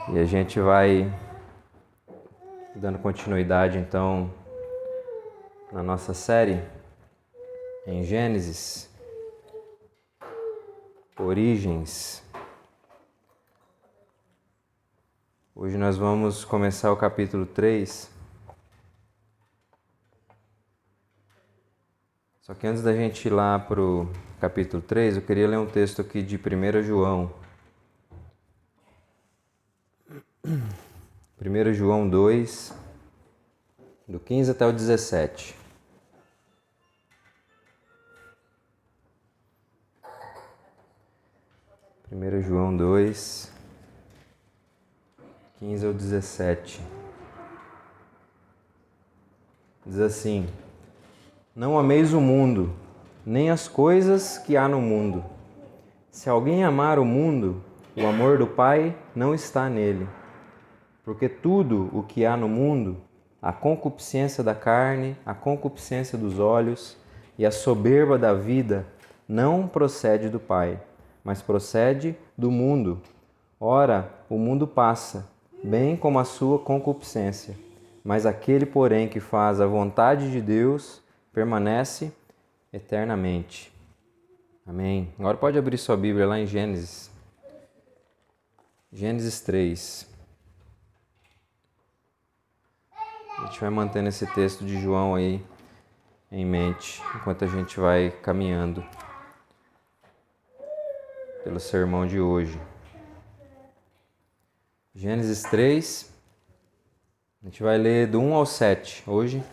E a gente vai dando continuidade então na nossa série em Gênesis, Origens. Hoje nós vamos começar o capítulo 3. Só que antes da gente ir lá para o capítulo 3, eu queria ler um texto aqui de 1 João. 1 João 2, do 15 até o 17. João 2, 15 ao 17. Diz assim: Não ameis o mundo, nem as coisas que há no mundo. Se alguém amar o mundo, o amor do Pai não está nele. Porque tudo o que há no mundo, a concupiscência da carne, a concupiscência dos olhos e a soberba da vida, não procede do Pai, mas procede do mundo. Ora, o mundo passa, bem como a sua concupiscência, mas aquele, porém, que faz a vontade de Deus, permanece eternamente. Amém. Agora pode abrir sua Bíblia lá em Gênesis. Gênesis 3. A gente vai mantendo esse texto de João aí em mente, enquanto a gente vai caminhando pelo sermão de hoje. Gênesis 3, a gente vai ler do 1 ao 7 hoje.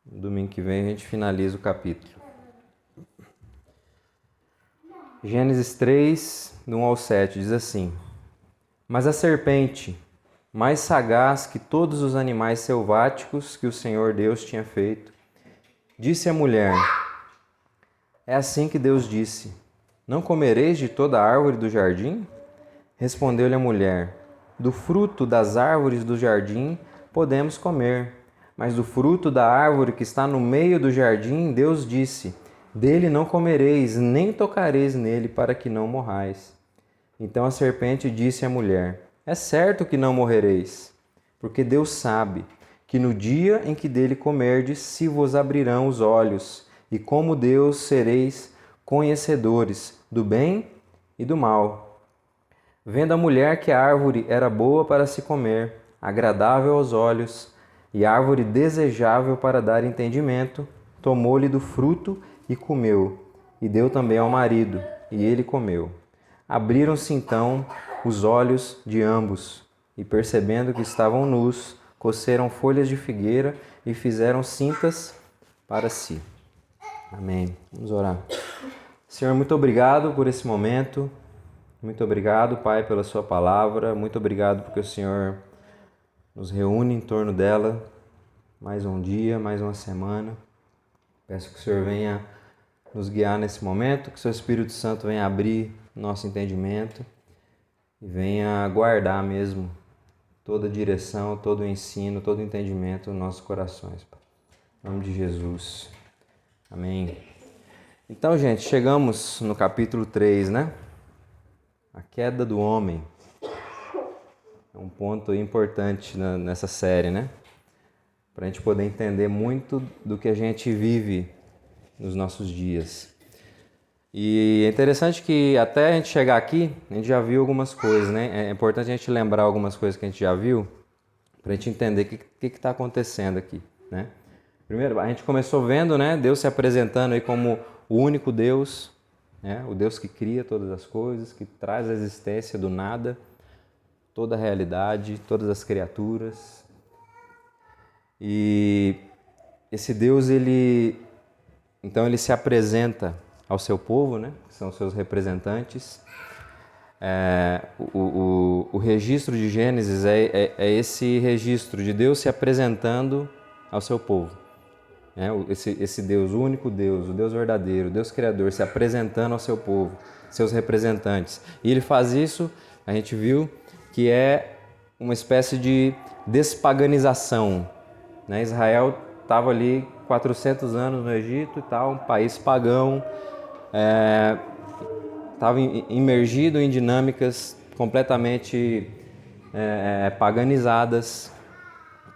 No domingo que vem a gente finaliza o capítulo. Gênesis 3, do 1 ao 7, diz assim: Mas a serpente, mais sagaz que todos os animais selváticos que o Senhor Deus tinha feito, disse à mulher: É assim que Deus disse: Não comereis de toda a árvore do jardim? Respondeu-lhe a mulher: Do fruto das árvores do jardim podemos comer, mas do fruto da árvore que está no meio do jardim, Deus disse: Dele não comereis, nem tocareis nele, para que não morrais. Então a serpente disse à mulher: É certo que não morrereis, porque Deus sabe que no dia em que dele comerdes, se vos abrirão os olhos, e como Deus sereis conhecedores do bem e do mal. Vendo a mulher que a árvore era boa para se comer, agradável aos olhos, e árvore desejável para dar entendimento, tomou-lhe do fruto e comeu, e deu também ao marido, e ele comeu. Abriram-se então os olhos de ambos, e percebendo que estavam nus, coceram folhas de figueira e fizeram cintas para si. Amém. Vamos orar. Senhor, muito obrigado por esse momento. Muito obrigado, Pai, pela sua palavra. Muito obrigado porque o Senhor nos reúne em torno dela mais um dia, mais uma semana. Peço que o Senhor venha nos guiar nesse momento, que o seu Espírito Santo venha abrir nosso entendimento e venha guardar mesmo toda a direção, todo o ensino, todo o entendimento nos nossos corações, Pai. Em nome de Jesus. Amém. Então, gente, chegamos no capítulo 3, né? A queda do homem. É um ponto importante nessa série, né? Para a gente poder entender muito do que a gente vive nos nossos dias. E é interessante que até a gente chegar aqui, a gente já viu algumas coisas, né? É importante a gente lembrar algumas coisas que a gente já viu, para a gente entender o que está acontecendo aqui, né? Primeiro, a gente começou vendo, né, Deus se apresentando aí como o único Deus, né? O Deus que cria todas as coisas, que traz a existência do nada, toda a realidade, todas as criaturas. E esse Deus, ele se apresenta ao seu povo, né? Que são seus representantes. O registro de Gênesis é esse registro de Deus se apresentando ao seu povo. Esse Deus, o único Deus, o Deus verdadeiro, o Deus Criador, se apresentando ao seu povo, seus representantes. E ele faz isso, a gente viu, que é uma espécie de despaganização, né? Israel estava ali 400 anos no Egito e tal, um país pagão, estava imergido em dinâmicas completamente paganizadas,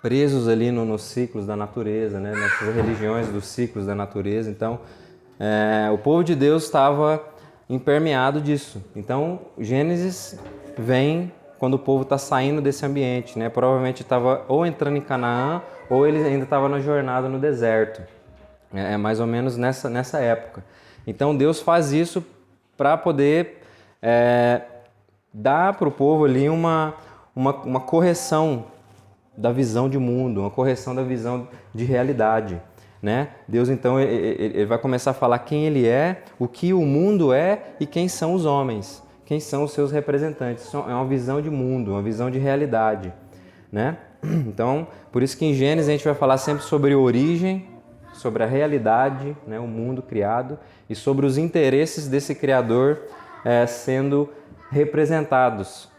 presos ali nos ciclos da natureza, né? Nessas religiões dos ciclos da natureza. Então, o povo de Deus estava impermeado disso. Então, Gênesis vem quando o povo está saindo desse ambiente, né? Provavelmente estava ou entrando em Canaã ou ele ainda estava na jornada no deserto. É mais ou menos nessa época. Então, Deus faz isso para poder dar para o povo ali uma correção da visão de mundo, uma correção da visão de realidade, né? Deus, então, ele vai começar a falar quem ele é, o que o mundo é e quem são os homens, quem são os seus representantes. É uma visão de mundo, uma visão de realidade, né? Então, por isso que em Gênesis a gente vai falar sempre sobre origem, sobre a realidade, né, o mundo criado, e sobre os interesses desse Criador sendo representados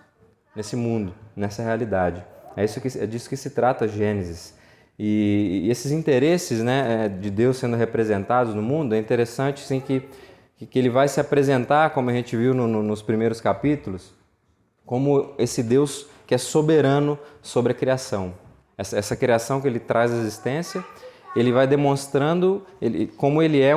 nesse mundo, nessa realidade. É disso que se trata Gênesis. E esses interesses, né, de Deus sendo representados no mundo, é interessante sim, que ele vai se apresentar, como a gente viu nos primeiros capítulos, como esse Deus que é soberano sobre a criação. Essa criação que ele traz à existência, ele vai demonstrando como ele é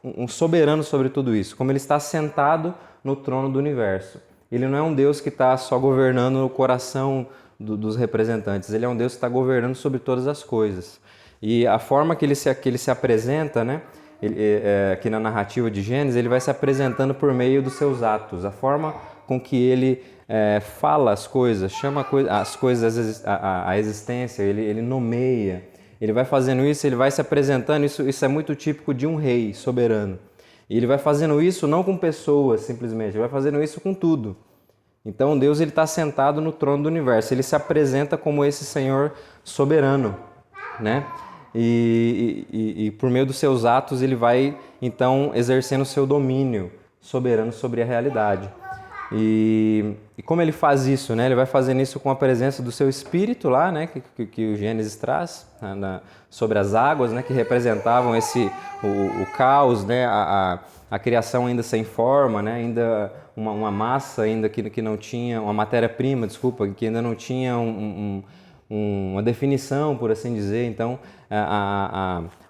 um soberano sobre tudo isso, como ele está sentado no trono do universo. Ele não é um Deus que está só governando o coração dos representantes, ele é um Deus que está governando sobre todas as coisas. E a forma que ele se apresenta, né, aqui na narrativa de Gênesis, ele vai se apresentando por meio dos seus atos, a forma com que ele fala as coisas, chama as coisas à existência, ele nomeia. Ele vai fazendo isso, ele vai se apresentando, isso é muito típico de um rei soberano. E ele vai fazendo isso não com pessoas simplesmente, ele vai fazendo isso com tudo. Então Deus está sentado no trono do universo, ele se apresenta como esse Senhor soberano, né? E por meio dos seus atos ele vai então exercendo o seu domínio soberano sobre a realidade. E como ele faz isso, né? Ele vai fazendo isso com a presença do seu Espírito lá, né? Que o Gênesis traz sobre as águas, né? Que representavam o caos, né? A criação ainda sem forma, né? Ainda uma massa ainda que não tinha, uma matéria-prima, desculpa, que ainda não tinha uma definição, por assim dizer. Então,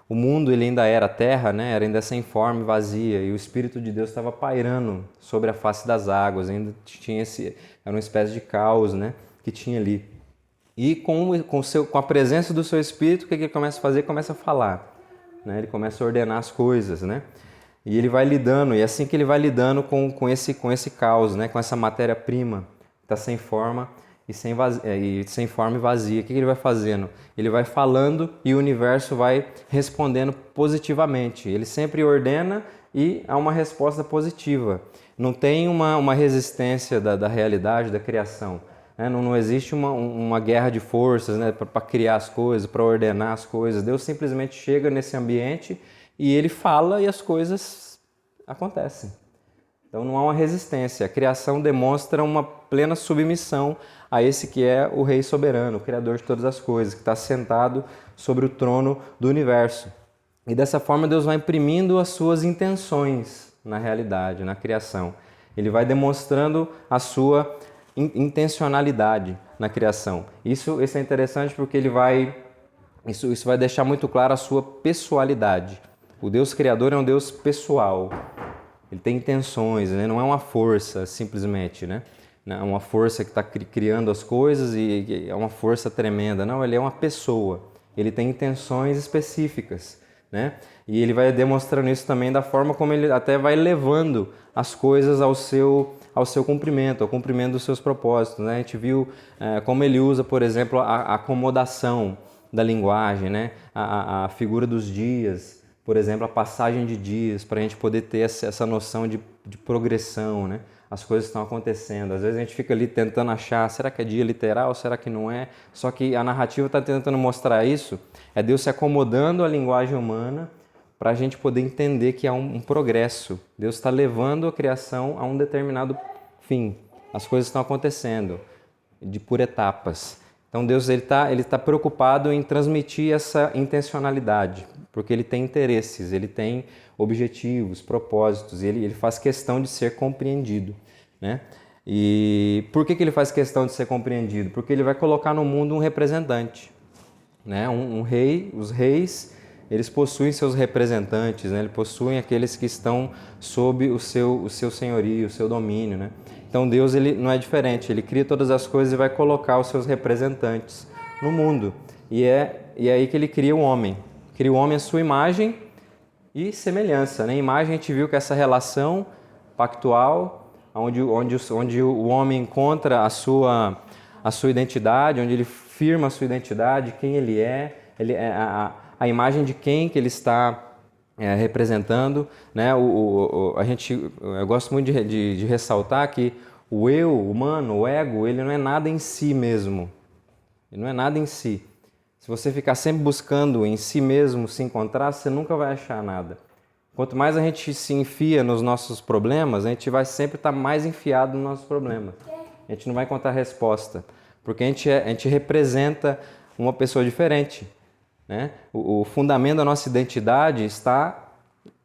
o mundo ele ainda era terra, né? Era ainda sem forma e vazia, e o Espírito de Deus estava pairando sobre a face das águas, ainda tinha era uma espécie de caos, né? Que tinha ali. E com a presença do seu Espírito, o que ele começa a fazer? Começa a falar, né? Ele começa a ordenar as coisas, né? E ele vai lidando, e é assim que ele vai lidando com esse caos, né? Com essa matéria-prima que está sem forma e sem forma e vazia. O que ele vai fazendo? Ele vai falando e o universo vai respondendo positivamente. Ele sempre ordena e há uma resposta positiva. Não tem uma resistência da realidade, da criação. Né? Não existe uma guerra de forças, né? Para criar as coisas, para ordenar as coisas. Deus simplesmente chega nesse ambiente e ele fala e as coisas acontecem. Então não há uma resistência. A criação demonstra uma plena submissão a esse que é o Rei soberano, o Criador de todas as coisas, que está sentado sobre o trono do universo. E dessa forma Deus vai imprimindo as suas intenções na realidade, na criação. Ele vai demonstrando a sua intencionalidade na criação. Isso é interessante porque isso vai deixar muito claro a sua pessoalidade. O Deus Criador é um Deus pessoal. Ele tem intenções, né? Não é uma força simplesmente, né? É uma força que está criando as coisas e é uma força tremenda. Não, ele é uma pessoa. Ele tem intenções específicas, né? E ele vai demonstrando isso também da forma como ele até vai levando as coisas ao seu cumprimento, ao cumprimento dos seus propósitos, né? A gente viu como ele usa, por exemplo, a acomodação da linguagem, né? A figura dos dias, por exemplo, a passagem de dias, para a gente poder ter essa noção de progressão, né? As coisas estão acontecendo. Às vezes a gente fica ali tentando achar, será que é dia literal, será que não é? Só que a narrativa está tentando mostrar isso, é Deus se acomodando à linguagem humana para a gente poder entender que há um progresso. Deus está levando a criação a um determinado fim. As coisas estão acontecendo por etapas. Então Deus ele tá preocupado em transmitir essa intencionalidade, porque ele tem interesses, ele tem objetivos, propósitos, e ele faz questão de ser compreendido, né? E por que ele faz questão de ser compreendido? Porque ele vai colocar no mundo um representante, né? Um rei. Os reis, eles possuem seus representantes, né? Eles possuem aqueles que estão sob o seu senhorio, o seu domínio, né? Então Deus, ele não é diferente, ele cria todas as coisas e vai colocar os seus representantes no mundo. E é aí que ele cria o homem. Cria o homem à sua imagem e semelhança, né? Imagem, a gente viu que essa relação pactual, onde o homem encontra a sua identidade, onde ele firma a sua identidade, quem ele é a imagem de quem que ele está representando, né? Eu gosto muito de ressaltar que o eu humano, o ego, ele não é nada em si mesmo. Ele não é nada em si. Se você ficar sempre buscando em si mesmo se encontrar, você nunca vai achar nada. Quanto mais a gente se enfia nos nossos problemas, a gente vai sempre estar mais enfiado nos nossos problemas. A gente não vai encontrar resposta, porque a gente representa uma pessoa diferente, né? O fundamento da nossa identidade está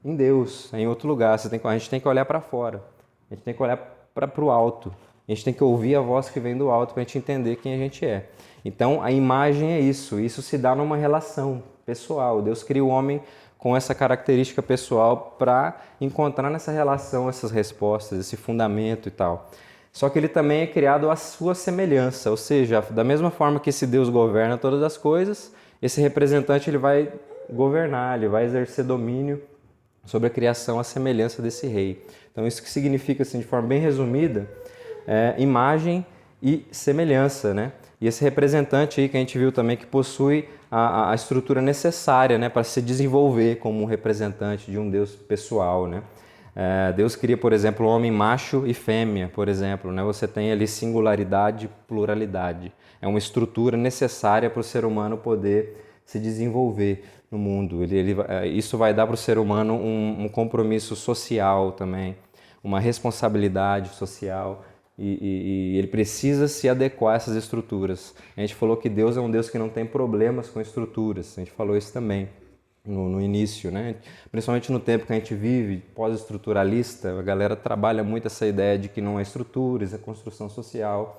em Deus, em outro lugar. A gente tem que olhar para fora, a gente tem que olhar para o alto, a gente tem que ouvir a voz que vem do alto para a gente entender quem a gente é. Então a imagem é isso se dá numa relação pessoal. Deus cria o homem com essa característica pessoal para encontrar nessa relação essas respostas, esse fundamento e tal. Só que ele também é criado à sua semelhança, ou seja, da mesma forma que esse Deus governa todas as coisas, esse representante ele vai governar, ele vai exercer domínio sobre a criação à semelhança desse rei. Então isso que significa, assim, de forma bem resumida, imagem e semelhança, né? E esse representante aí que a gente viu também que possui a estrutura necessária, né, para se desenvolver como um representante de um Deus pessoal, né? Deus cria, por exemplo, homem macho e fêmea, por exemplo, né? Você tem ali singularidade, pluralidade. É uma estrutura necessária para o ser humano poder se desenvolver no mundo. Isso vai dar para o ser humano um compromisso social também, uma responsabilidade social. E ele precisa se adequar a essas estruturas. A gente falou que Deus é um Deus que não tem problemas com estruturas. A gente falou isso também no início, né? Principalmente no tempo que a gente vive, pós-estruturalista, a galera trabalha muito essa ideia de que não há estruturas, é construção social.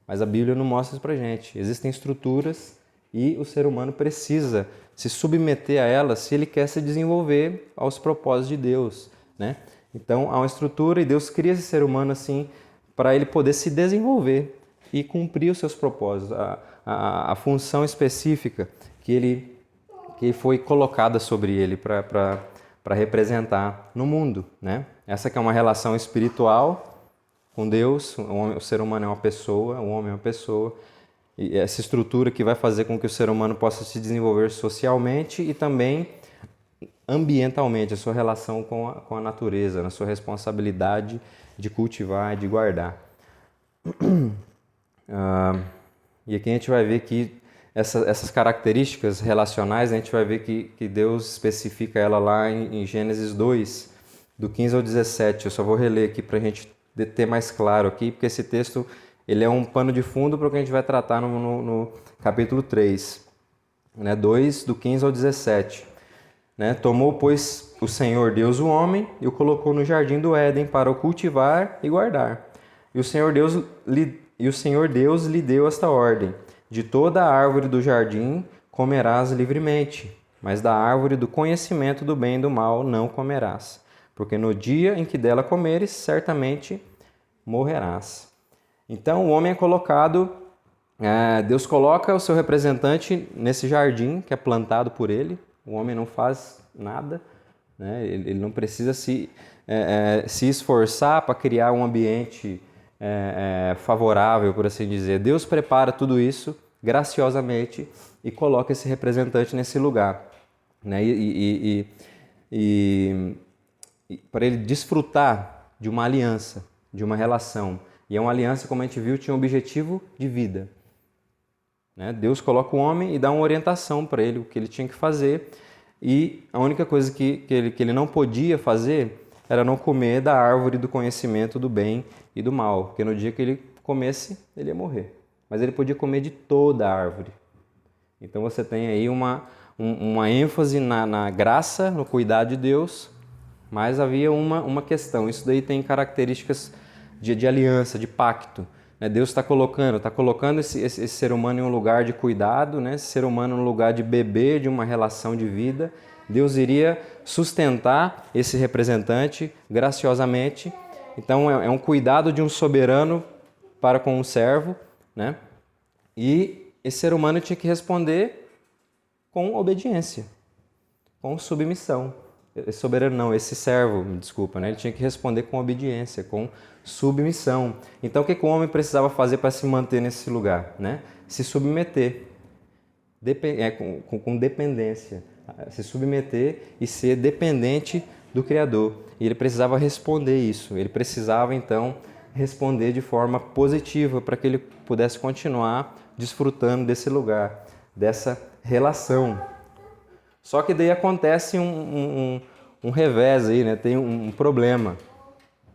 Mas a Bíblia não mostra isso pra gente. Existem estruturas e o ser humano precisa se submeter a elas se ele quer se desenvolver aos propósitos de Deus, né? Então há uma estrutura e Deus cria esse ser humano assim para ele poder se desenvolver e cumprir os seus propósitos, a função específica que foi colocada sobre ele para representar no mundo, né? Essa que é uma relação espiritual com Deus. O ser humano é uma pessoa, o homem é uma pessoa, e essa estrutura que vai fazer com que o ser humano possa se desenvolver socialmente e também ambientalmente, a sua relação com a natureza, na sua responsabilidade de cultivar e de guardar. E aqui a gente vai ver que essas características relacionais, a gente vai ver que Deus especifica ela lá em Gênesis 2, do 15 ao 17. Eu só vou reler aqui para a gente ter mais claro aqui, porque esse texto ele é um pano de fundo para o que a gente vai tratar no capítulo 3, né? 2, do 15 ao 17. Né? Tomou, pois, o Senhor Deus o homem e o colocou no jardim do Éden para o cultivar e guardar. E o Senhor Deus lhe deu esta ordem: de toda a árvore do jardim comerás livremente, mas da árvore do conhecimento do bem e do mal não comerás, porque no dia em que dela comeres, certamente morrerás. Então o homem é colocado, Deus coloca o seu representante nesse jardim que é plantado por ele. O homem não faz nada, né? Ele não precisa se esforçar para criar um ambiente favorável, por assim dizer. Deus prepara tudo isso graciosamente e coloca esse representante nesse lugar, né? E para ele desfrutar de uma aliança, de uma relação. E é uma aliança, como a gente viu, tinha um objetivo de vida. Né? Deus coloca o homem e dá uma orientação para ele, o que ele tinha que fazer. E a única coisa que ele não podia fazer era não comer da árvore do conhecimento do bem e do mal. Porque no dia que ele comesse, ele ia morrer. Mas ele podia comer de toda a árvore. Então você tem aí uma ênfase na graça, no cuidado de Deus. Mas havia uma questão. Isso daí tem características de aliança, de pacto. Deus está colocando esse ser humano em um lugar de cuidado, né? Esse ser humano no lugar de beber de uma relação de vida. Deus iria sustentar esse representante graciosamente. Então é um cuidado de um soberano para com um servo, né? E esse ser humano tinha que responder com obediência, com submissão. Esse soberano não, esse servo, me desculpa, né? Ele tinha que responder com obediência, com submissão. Então o que o homem precisava fazer para se manter nesse lugar, né? Se submeter, com dependência, se submeter e ser dependente do Criador. E ele precisava responder isso, ele precisava então responder de forma positiva para que ele pudesse continuar desfrutando desse lugar, dessa relação. Só que daí acontece um revés aí, né? Tem um problema.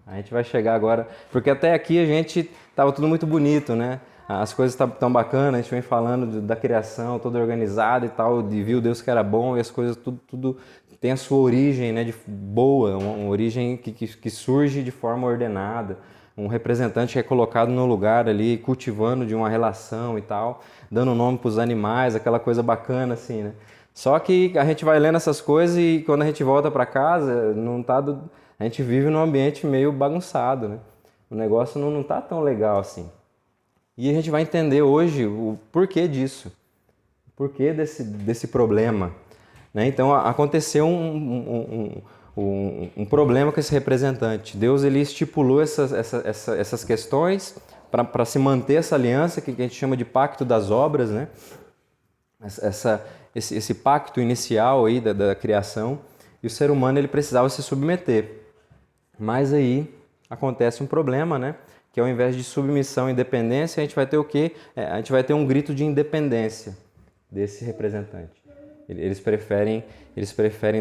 A gente vai chegar agora, porque até aqui a gente estava tudo muito bonito, né? As coisas tão bacanas, a gente vem falando da criação toda organizada e tal, de viu Deus que era bom e as coisas tudo tem a sua origem, né, de boa, uma origem que surge de forma ordenada. Um representante que é colocado no lugar ali, cultivando de uma relação e tal, dando nome para os animais, aquela coisa bacana assim, né? Só que a gente vai lendo essas coisas e quando a gente volta para casa, a gente vive num ambiente meio bagunçado, né? O negócio não tá tão legal assim. E a gente vai entender hoje o porquê disso, o porquê desse problema, né? Então aconteceu um problema com esse representante. Deus ele estipulou essas questões para se manter essa aliança que a gente chama de pacto das obras, né? Esse pacto inicial aí da criação, e o ser humano ele precisava se submeter. Mas aí acontece um problema, né? Que ao invés de submissão e independência, a gente vai ter o quê? A gente vai ter um grito de independência desse representante. Eles preferem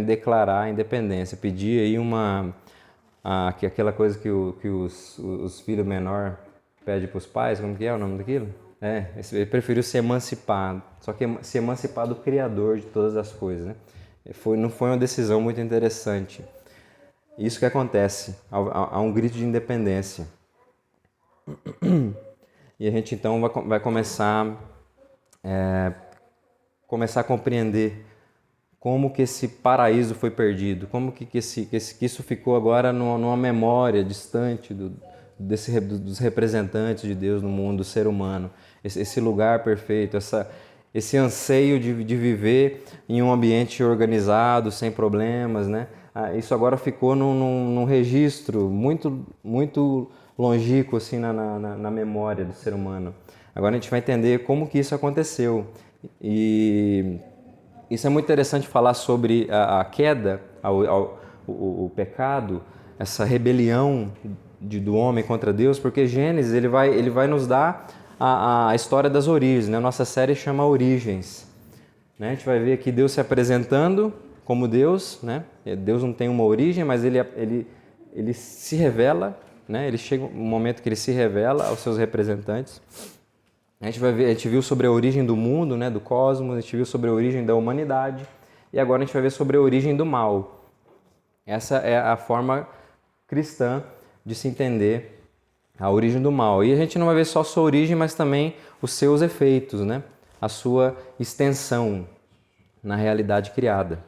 declarar a independência, pedir aí aquela coisa que os filhos menores pedem para os pais, como que é o nome daquilo? Ele preferiu se emancipar, só que se emancipar do Criador de todas as coisas, né? Não foi uma decisão muito interessante. Isso que acontece, há um grito de independência. E a gente então vai começar a compreender como que esse paraíso foi perdido, como que isso ficou agora numa memória distante dos representantes de Deus no mundo, do ser humano, esse lugar perfeito, esse anseio de viver em um ambiente organizado, sem problemas, né? Isso agora ficou num registro muito, muito longínquo assim, na memória do ser humano. Agora a gente vai entender como que isso aconteceu. E isso é muito interessante falar sobre a queda, o pecado, essa rebelião do homem contra Deus, porque Gênesis ele vai nos dar a história das origens, né? A nossa série chama Origens, né? A gente vai ver aqui Deus se apresentando como Deus, né? Deus não tem uma origem, mas ele se revela, né? Ele chega um momento que ele se revela aos seus representantes. A gente viu sobre a origem do mundo, né? Do cosmos, a gente viu sobre a origem da humanidade e agora a gente vai ver sobre a origem do mal. Essa é a forma cristã de se entender a origem do mal. E a gente não vai ver só a sua origem, mas também os seus efeitos, né? A sua extensão na realidade criada.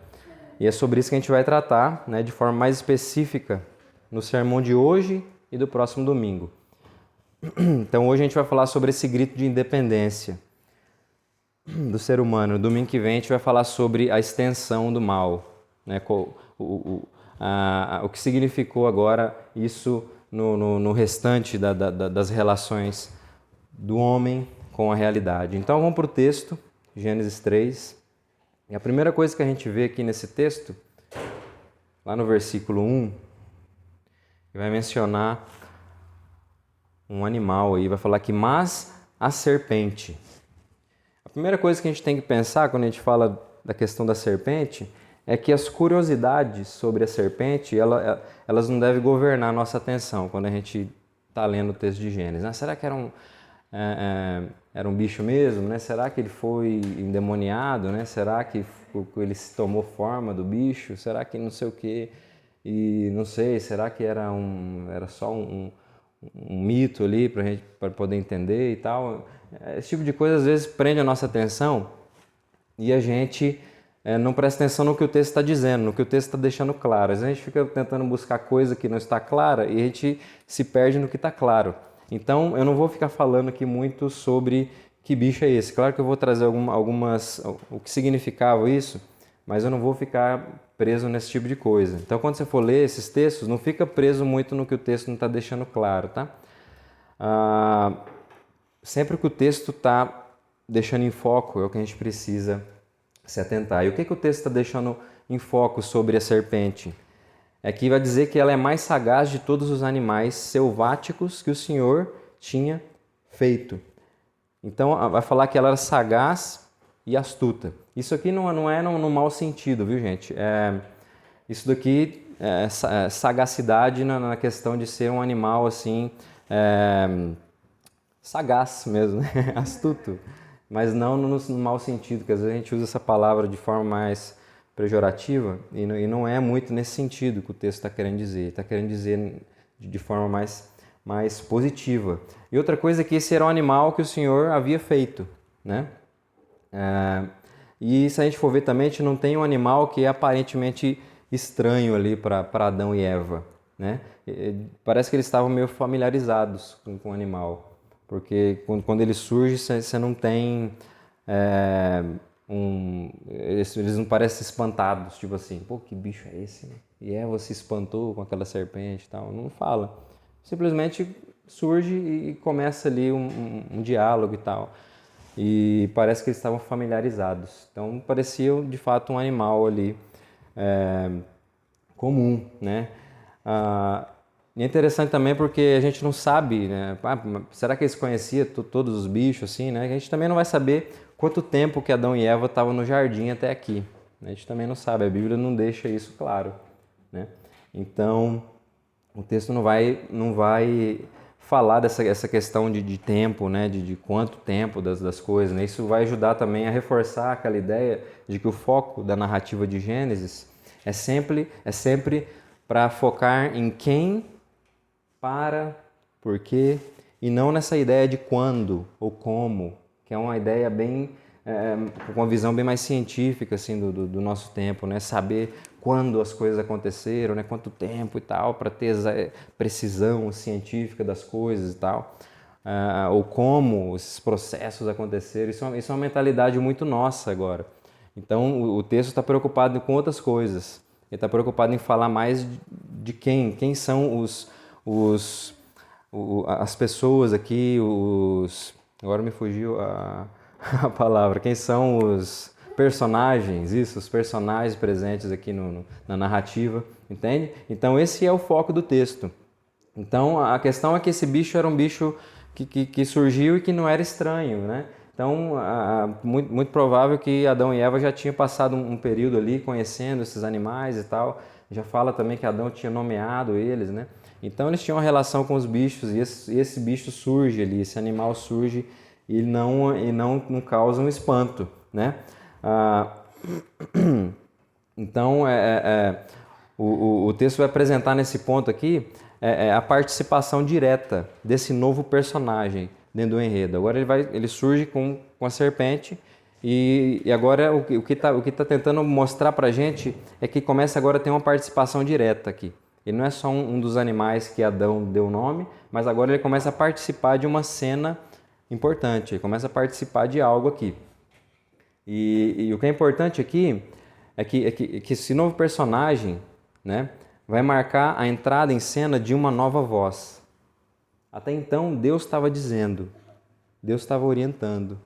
E é sobre isso que a gente vai tratar, né, de forma mais específica no sermão de hoje e do próximo domingo. Então hoje a gente vai falar sobre esse grito de independência do ser humano. No domingo que vem a gente vai falar sobre a extensão do mal, né, o que significou agora isso no restante das relações do homem com a realidade. Então vamos para o texto, Gênesis 3. E a primeira coisa que a gente vê aqui nesse texto, lá no versículo 1, vai mencionar um animal aí, vai falar que mas a serpente. A primeira coisa que a gente tem que pensar quando a gente fala da questão da serpente é que as curiosidades sobre a serpente, elas não devem governar a nossa atenção quando a gente está lendo o texto de Gênesis. Ah, será que era um bicho mesmo, né? Será que ele foi endemoniado, né? Será que ele tomou forma do bicho? Será que não sei o quê? E não sei, será que era só um mito ali para a gente poder entender e tal. Esse tipo de coisa às vezes prende a nossa atenção e a gente não presta atenção no que o texto está dizendo, no que o texto está deixando claro. Às vezes a gente fica tentando buscar coisa que não está clara e a gente se perde no que está claro. Então eu não vou ficar falando aqui muito sobre que bicho é esse. Claro que eu vou trazer algumas o que significava isso, mas eu não vou ficar preso nesse tipo de coisa. Então quando você for ler esses textos, não fica preso muito no que o texto não está deixando claro, tá? Sempre que o texto está deixando em foco é o que a gente precisa se atentar. E o que o texto está deixando em foco sobre a serpente? É que vai dizer que ela é mais sagaz de todos os animais selváticos que o Senhor tinha feito. Então vai falar que ela era sagaz e astuta. Isso aqui não é no mau sentido, viu, gente? Isso daqui é sagacidade na questão de ser um animal assim, sagaz mesmo, né? Astuto. Mas não no mau sentido, porque às vezes a gente usa essa palavra de forma mais pejorativa e não é muito nesse sentido que o texto está querendo dizer. Está querendo dizer de forma mais positiva. E outra coisa é que esse era um animal que o Senhor havia feito, né? E se a gente for ver também, a gente não tem um animal que é aparentemente estranho ali para Adão e Eva, né? Parece que eles estavam meio familiarizados com o animal. Porque quando ele surge, você não tem eles não parecem espantados, tipo assim, pô, que bicho é esse? E Eva se espantou com aquela serpente e tal. Não fala. Simplesmente surge e começa ali um diálogo e tal. E parece que eles estavam familiarizados. Então parecia de fato um animal ali comum, né? E é interessante também porque a gente não sabe, né? Será que eles conheciam todos os bichos assim, né? A gente também não vai saber quanto tempo que Adão e Eva estavam no jardim até aqui. A gente também não sabe, a Bíblia não deixa isso claro, né? Então, o texto não vai falar essa questão de tempo, né? De quanto tempo das coisas, né? Isso vai ajudar também a reforçar aquela ideia de que o foco da narrativa de Gênesis é sempre para focar em quem, para, por quê, e não nessa ideia de quando ou como, que é uma ideia bem, com uma visão bem mais científica assim, do nosso tempo, né? Saber quando as coisas aconteceram, né? Quanto tempo e tal, para ter essa precisão científica das coisas e tal, ou como esses processos aconteceram. Isso é uma mentalidade muito nossa agora. Então o texto está preocupado com outras coisas. Ele está preocupado em falar mais de quem são as pessoas aqui, agora me fugiu a palavra, quem são os personagens, os personagens presentes aqui na narrativa, entende? Então esse é o foco do texto. Então a questão é que esse bicho era um bicho que surgiu e que não era estranho, né? Então, muito provável que Adão e Eva já tinham passado um período ali conhecendo esses animais e tal. Já fala também que Adão tinha nomeado eles, né? Então, eles tinham uma relação com os bichos e esse bicho surge ali, esse animal surge e não causa um espanto, né? Então, o texto vai apresentar nesse ponto aqui a participação direta desse novo personagem dentro do enredo. Agora ele surge com a serpente e agora o que tá tentando mostrar pra gente é que começa agora a ter uma participação direta aqui. Ele não é só um dos animais que Adão deu o nome, mas agora ele começa a participar de uma cena importante, ele começa a participar de algo aqui. E o que é importante aqui é que esse novo personagem, né, vai marcar a entrada em cena de uma nova voz. Até então, Deus estava dizendo, Deus estava orientando,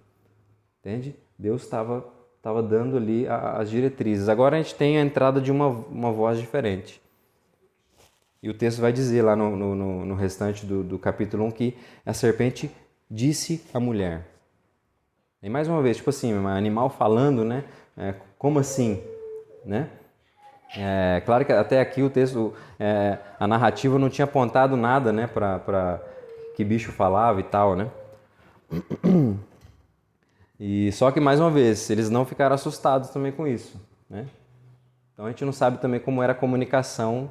entende? Deus estava dando ali as diretrizes. Agora a gente tem a entrada de uma voz diferente. E o texto vai dizer lá no restante do capítulo 1 que a serpente disse à mulher. E mais uma vez, tipo assim, um animal falando, né? Como assim, né? Claro que até aqui o texto, a narrativa não tinha apontado nada, né, para que bicho falava e tal, né? E só que mais uma vez, eles não ficaram assustados também com isso, né? Então a gente não sabe também como era a comunicação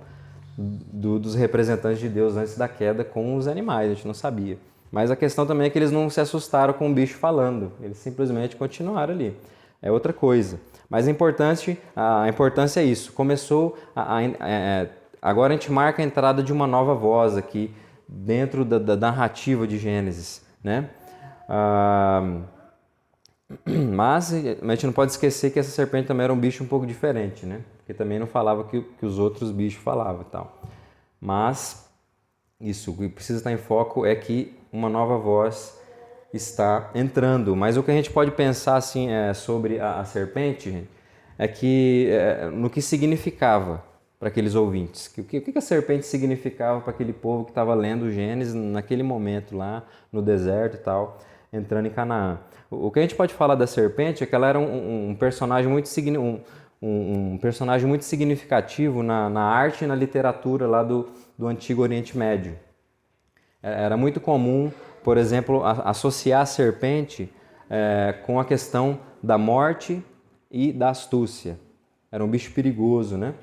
dos representantes de Deus antes da queda com os animais, a gente não sabia. Mas a questão também é que eles não se assustaram com o bicho falando, eles simplesmente continuaram ali. É outra coisa. Mas a importância é isso. Agora a gente marca a entrada de uma nova voz aqui dentro da narrativa de Gênesis, né? Mas a gente não pode esquecer que essa serpente também era um bicho um pouco diferente, né? Porque também não falava que os outros bichos falavam e tal. Mas isso, o que precisa estar em foco é que uma nova voz está entrando. Mas o que a gente pode pensar assim sobre a serpente é que no que significava para aqueles ouvintes. O que a serpente significava para aquele povo que estava lendo o Gênesis naquele momento lá no deserto e tal, entrando em Canaã. O que a gente pode falar da serpente é que ela era um personagem um personagem muito significativo na arte e na literatura lá do Antigo Oriente Médio. Era muito comum, por exemplo, associar a serpente com a questão da morte e da astúcia. Era um bicho perigoso, né?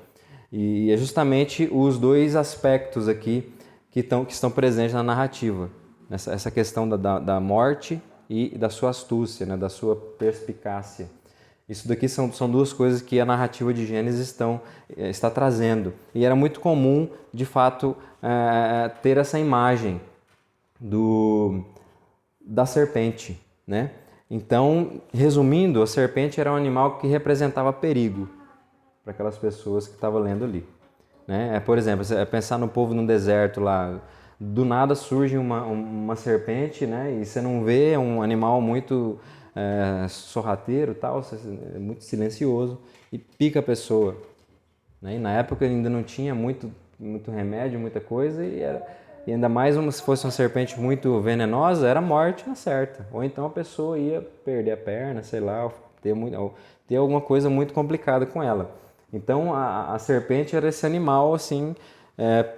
E é justamente os dois aspectos aqui que estão presentes na narrativa. Essa questão da morte e da sua astúcia, né? Da sua perspicácia. Isso daqui são duas coisas que a narrativa de Gênesis está trazendo. E era muito comum, de fato, ter essa imagem da serpente, né? Então, resumindo, a serpente era um animal que representava perigo para aquelas pessoas que estavam lendo ali, né? Por exemplo, pensar no povo no deserto lá, do nada surge uma serpente, né? E você não vê, é um animal muito sorrateiro, tal, muito silencioso, e pica a pessoa, né? E na época ainda não tinha muito remédio, muita coisa, e ainda mais se fosse uma serpente muito venenosa, era morte na certa. Ou então a pessoa ia perder a perna, sei lá, ter alguma coisa muito complicada com ela. Então a serpente era esse animal assim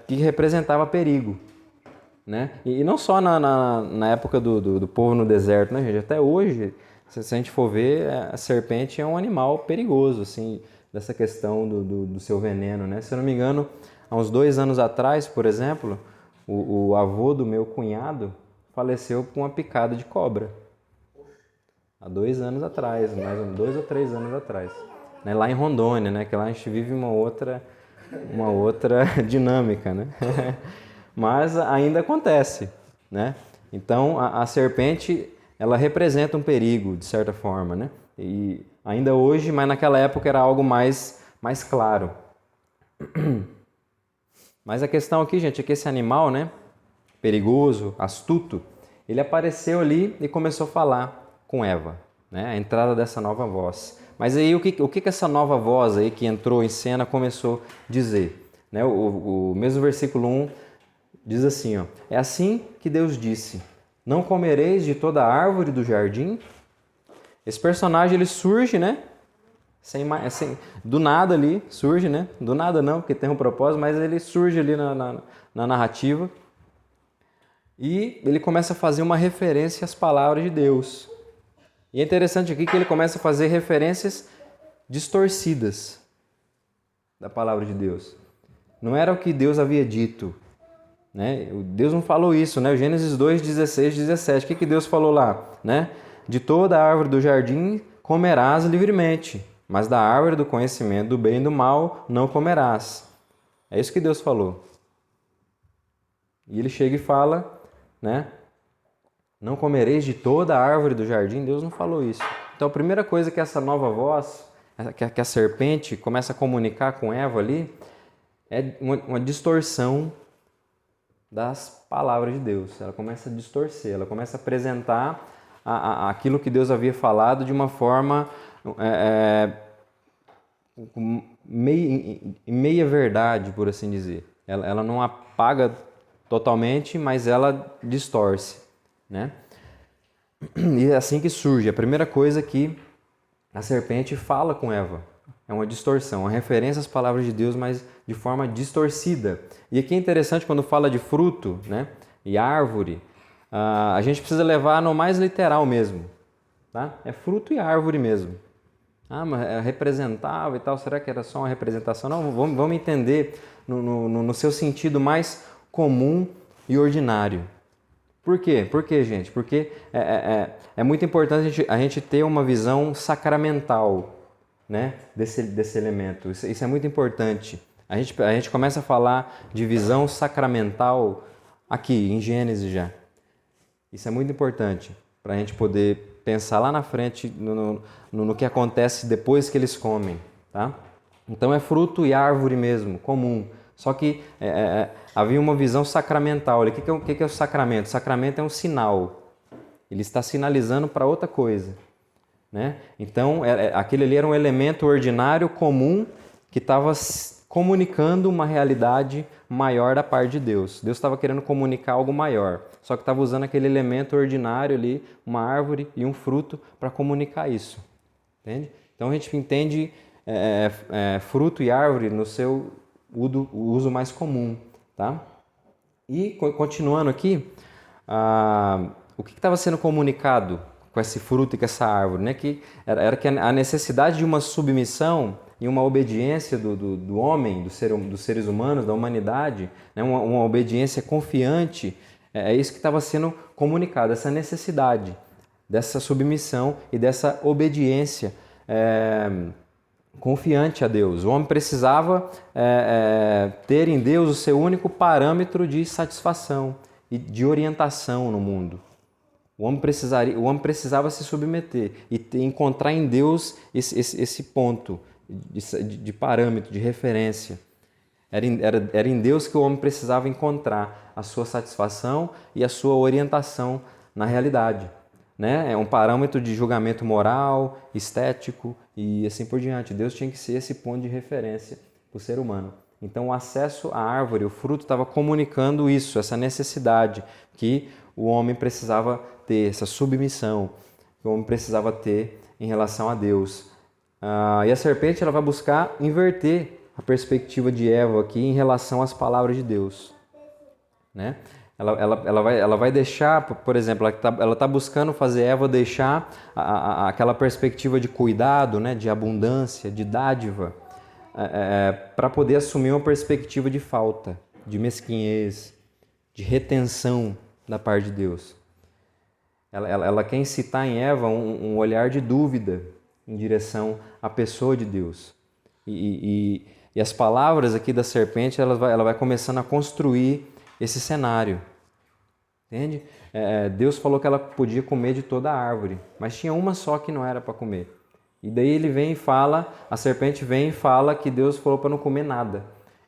que representava perigo, né? E não só na época do povo no deserto, né, gente? Até hoje, se a gente for ver, a serpente é um animal perigoso, assim, dessa questão do seu veneno, né? Se eu não me engano, há uns 2 anos atrás, por exemplo, o avô do meu cunhado faleceu com uma picada de cobra. Há 2 anos atrás, mais uns 2 ou 3 anos atrás. Né? Lá em Rondônia, né? Que lá a gente vive uma outra dinâmica, né? Mas ainda acontece, né? Então a serpente, ela representa um perigo, de certa forma, né? E ainda hoje, mas naquela época era algo mais claro. Mas a questão aqui, gente, é que esse animal, né, perigoso, astuto, ele apareceu ali e começou a falar com Eva, né? A entrada dessa nova voz. Mas aí o que essa nova voz aí que entrou em cena começou a dizer? Né? O mesmo versículo 1 diz assim, ó: é assim que Deus disse: não comereis de toda árvore do jardim? Esse personagem ele surge, né? Do nada ali, surge, né? Do nada não, porque tem um propósito, mas ele surge ali na narrativa. E ele começa a fazer uma referência às palavras de Deus. E é interessante aqui que ele começa a fazer referências distorcidas da palavra de Deus. Não era o que Deus havia dito, né? Deus não falou isso, né? Gênesis 2, 16, 17. O que Deus falou lá? Né? De toda a árvore do jardim comerás livremente, mas da árvore do conhecimento do bem e do mal não comerás. É isso que Deus falou. E ele chega e fala, né? Não comereis de toda a árvore do jardim. Deus não falou isso. Então a primeira coisa que essa nova voz, que a serpente começa a comunicar com Eva ali, é uma distorção das palavras de Deus. Ela começa a distorcer, ela começa a apresentar aquilo que Deus havia falado de uma forma meia verdade, por assim dizer. Ela não apaga totalmente, mas ela distorce, né? E é assim que surge. A primeira coisa que a serpente fala com Eva é uma distorção, uma referência às palavras de Deus, mas de forma distorcida. E aqui é interessante quando fala de fruto, né, e árvore, a gente precisa levar no mais literal mesmo, tá? É fruto e árvore mesmo. Mas representava e tal, será que era só uma representação? Não, vamos entender no seu sentido mais comum e ordinário. Por quê? Por quê, gente? Porque é muito importante a gente ter uma visão sacramental, né, desse elemento. Isso é muito importante. A gente começa a falar de visão sacramental aqui, em Gênesis já. Isso é muito importante para a gente poder pensar lá na frente no que acontece depois que eles comem, tá? Então é fruto e árvore mesmo, comum. Só que havia uma visão sacramental. O que é o sacramento? O sacramento é um sinal. Ele está sinalizando para outra coisa, né? Então aquele ali era um elemento ordinário, comum, que estava comunicando uma realidade maior da parte de Deus. Deus estava querendo comunicar algo maior, só que estava usando aquele elemento ordinário ali, uma árvore e um fruto, para comunicar isso. Entende? Então a gente entende fruto e árvore no seu uso mais comum. Tá? E continuando aqui, o que estava sendo comunicado com esse fruto e com essa árvore? Né? Que era que a necessidade de uma submissão e uma obediência do homem, dos seres humanos, da humanidade, né? uma obediência confiante, é isso que estava sendo comunicado, essa necessidade dessa submissão e dessa obediência confiante a Deus. O homem precisava ter em Deus o seu único parâmetro de satisfação e de orientação no mundo. O homem precisava se submeter e encontrar em Deus esse ponto de parâmetro, de referência. Era em Deus que o homem precisava encontrar a sua satisfação e a sua orientação na realidade. Né? É um parâmetro de julgamento moral, estético e assim por diante. Deus tinha que ser esse ponto de referência para o ser humano. Então o acesso à árvore, o fruto, estava comunicando isso, essa necessidade que o homem precisava ter, essa submissão que o homem precisava ter em relação a Deus. E a serpente ela vai buscar inverter a perspectiva de Eva aqui em relação às palavras de Deus. Né? Ela vai deixar, por exemplo, ela está buscando fazer Eva deixar aquela perspectiva de cuidado, né, de abundância, de dádiva, para poder assumir uma perspectiva de falta, de mesquinhez, de retenção da parte de Deus. Ela quer incitar em Eva um olhar de dúvida em direção à pessoa de Deus. E as palavras aqui da serpente, ela vai começando a construir esse cenário. Entende? Deus falou que ela podia comer de toda a árvore, mas tinha uma só que não era para comer. E daí ele vem e fala, a serpente vem e fala que Deus falou para não comer nada.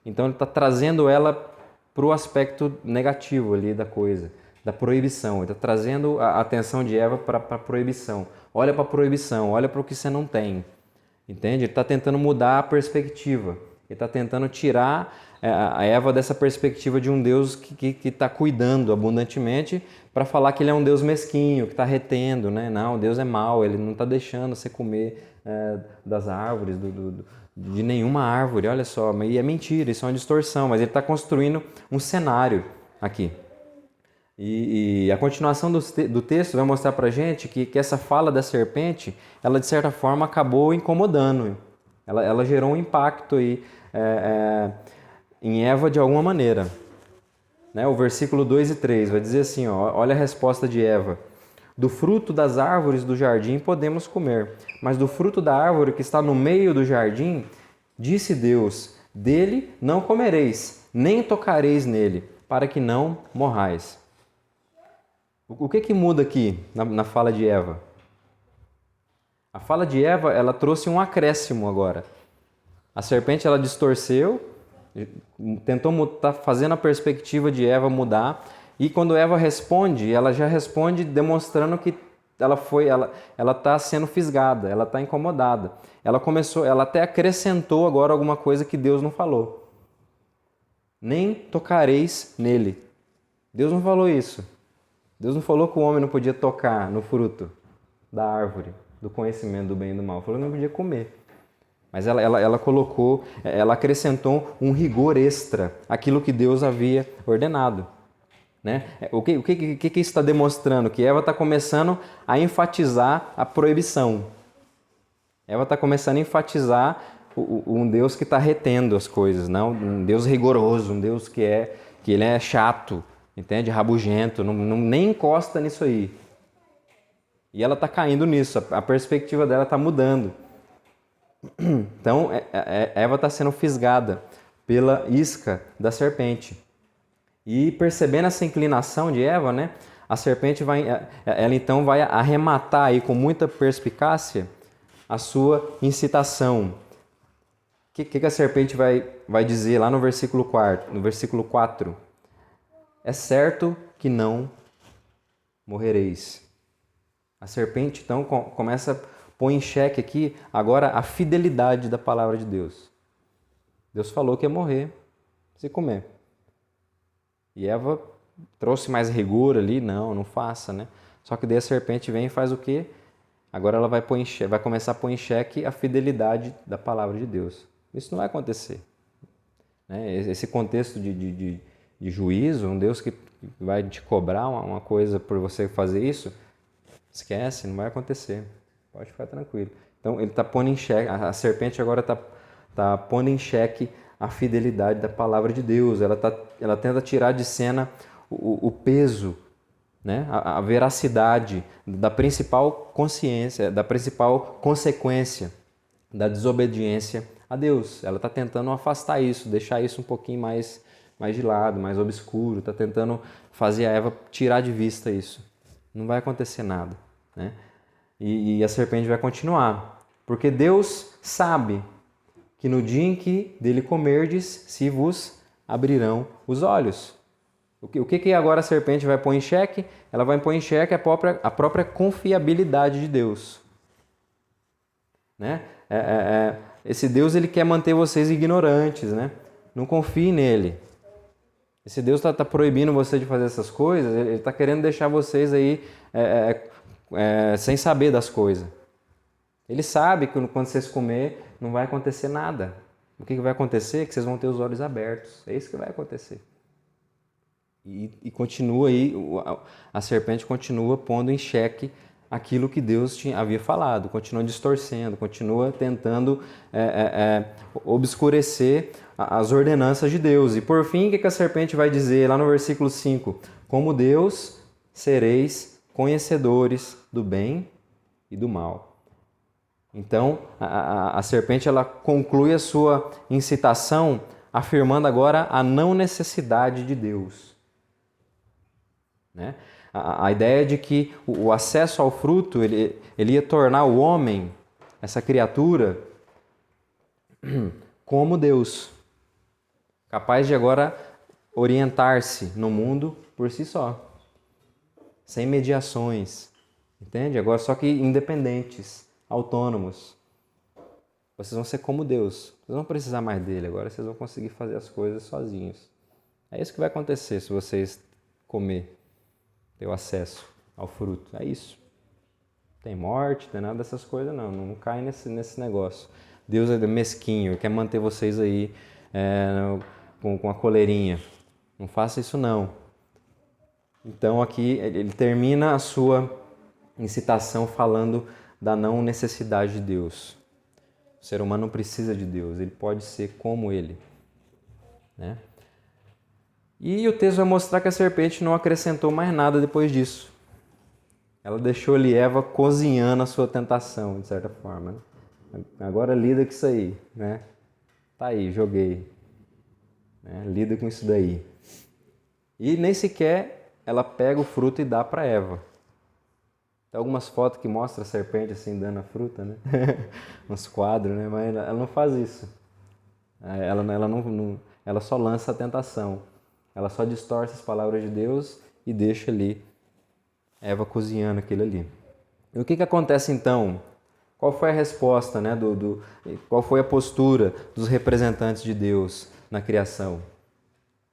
Então ele está trazendo ela para o aspecto negativo ali da coisa, da proibição. Ele está trazendo a atenção de Eva para a proibição. Olha para a proibição, olha para o que você não tem. Entende? Ele está tentando mudar a perspectiva. Ele está tentando tirar a Eva dessa perspectiva de um Deus que está cuidando abundantemente para falar que ele é um Deus mesquinho, que está retendo. Né? Não, Deus é mau, ele não está deixando você comer das árvores, de nenhuma árvore. Olha só, e é mentira, isso é uma distorção, mas ele está construindo um cenário aqui. E a continuação do texto vai mostrar para a gente que essa fala da serpente, ela de certa forma acabou incomodando. Ela gerou um impacto aí, em Eva de alguma maneira. Né? O versículo 2 e 3 vai dizer assim, ó, olha a resposta de Eva. Do fruto das árvores do jardim podemos comer, mas do fruto da árvore que está no meio do jardim, disse Deus, dele não comereis, nem tocareis nele, para que não morrais. O que muda aqui na fala de Eva? A fala de Eva, ela trouxe um acréscimo agora. A serpente, ela distorceu, tentou tá fazendo a perspectiva de Eva mudar, e quando Eva responde, ela já responde demonstrando que ela está sendo fisgada, ela está incomodada. Ela até acrescentou agora alguma coisa que Deus não falou. Nem tocareis nele. Deus não falou isso. Deus não falou que o homem não podia tocar no fruto da árvore, do conhecimento do bem e do mal. Ele falou que não podia comer. Mas ela colocou, ela acrescentou um rigor extra àquilo que Deus havia ordenado. Né? O que isso está demonstrando? Que Eva está começando a enfatizar a proibição. Eva está começando a enfatizar um Deus que está retendo as coisas, não um Deus rigoroso, um Deus que ele é chato, entende? Rabugento, nem encosta nisso aí. E ela está caindo nisso, a perspectiva dela está mudando. Então, Eva está sendo fisgada pela isca da serpente. E percebendo essa inclinação de Eva, né, a serpente ela então vai arrematar aí com muita perspicácia a sua incitação. O que a serpente vai dizer lá no versículo 4? É certo que não morrereis. A serpente então começa a pôr em xeque aqui agora a fidelidade da palavra de Deus. Deus falou que ia morrer se comer. E Eva trouxe mais rigor ali, não faça, né? Só que daí a serpente vem e faz o quê? Agora ela vai começar a pôr em xeque a fidelidade da palavra de Deus. Isso não vai acontecer. Né? Esse contexto de juízo, um Deus que vai te cobrar uma coisa por você fazer isso, esquece, não vai acontecer. Pode ficar tranquilo. Então ele está pondo em xeque, a serpente agora está pondo em xeque a fidelidade da palavra de Deus. Ela tenta tirar de cena o peso, né? A veracidade da principal consciência, da principal consequência da desobediência a Deus. Ela está tentando afastar isso, deixar isso um pouquinho mais de lado, mais obscuro. Está tentando fazer a Eva tirar de vista isso. Não vai acontecer nada, né? E a serpente vai continuar. Porque Deus sabe que no dia em que dele comerdes, se vos abrirão os olhos. O que agora a serpente vai pôr em xeque? Ela vai pôr em xeque a própria confiabilidade de Deus. Né? Esse Deus ele quer manter vocês ignorantes, né? Não confie nele. Esse Deus está proibindo você de fazer essas coisas, ele está querendo deixar vocês aí sem saber das coisas. Ele sabe que quando vocês comer, não vai acontecer nada. O que vai acontecer é que vocês vão ter os olhos abertos. É isso que vai acontecer. E continua aí, a serpente continua pondo em xeque aquilo que Deus havia falado, continua distorcendo, continua tentando obscurecer as ordenanças de Deus. E por fim, o que a serpente vai dizer lá no versículo 5? Como Deus sereis conhecedores do bem e do mal. Então, a serpente ela conclui a sua incitação afirmando agora a não necessidade de Deus. Né? A ideia de que o acesso ao fruto ele ia tornar o homem, essa criatura, como Deus, capaz de agora orientar-se no mundo por si só, sem mediações, entende? Agora só que independentes, autônomos. Vocês vão ser como Deus, vocês não vão precisar mais dele, agora vocês vão conseguir fazer as coisas sozinhos. É isso que vai acontecer se vocês comer, ter o acesso ao fruto. É isso. Tem morte, tem nada dessas coisas, não cai nesse negócio. Deus é mesquinho, quer manter vocês aí com a coleirinha. Não faça isso não. Então aqui ele termina a sua incitação falando da não necessidade de Deus. O ser humano não precisa de Deus, ele pode ser como ele. Né? E o texto vai mostrar que a serpente não acrescentou mais nada depois disso. Ela deixou ali Eva cozinhando a sua tentação, de certa forma. Né? Agora lida com isso aí. Né? Tá aí, joguei. Né? Lida com isso daí. E nem sequer ela pega o fruto e dá para Eva. Tem algumas fotos que mostram a serpente assim dando a fruta, né? Uns quadros, né? Mas ela não faz isso. Ela só lança a tentação. Ela só distorce as palavras de Deus e deixa ali Eva cozinhando aquilo ali. E o que acontece então? Qual foi a resposta, né? Qual foi a postura dos representantes de Deus na criação?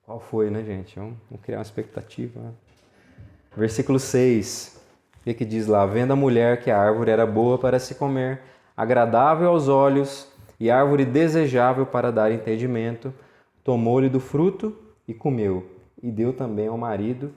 Qual foi, né, gente? Vamos criar uma expectativa. Né? Versículo 6. O que diz lá? Vendo a mulher que a árvore era boa para se comer, agradável aos olhos e árvore desejável para dar entendimento, tomou-lhe do fruto e comeu, e deu também ao marido,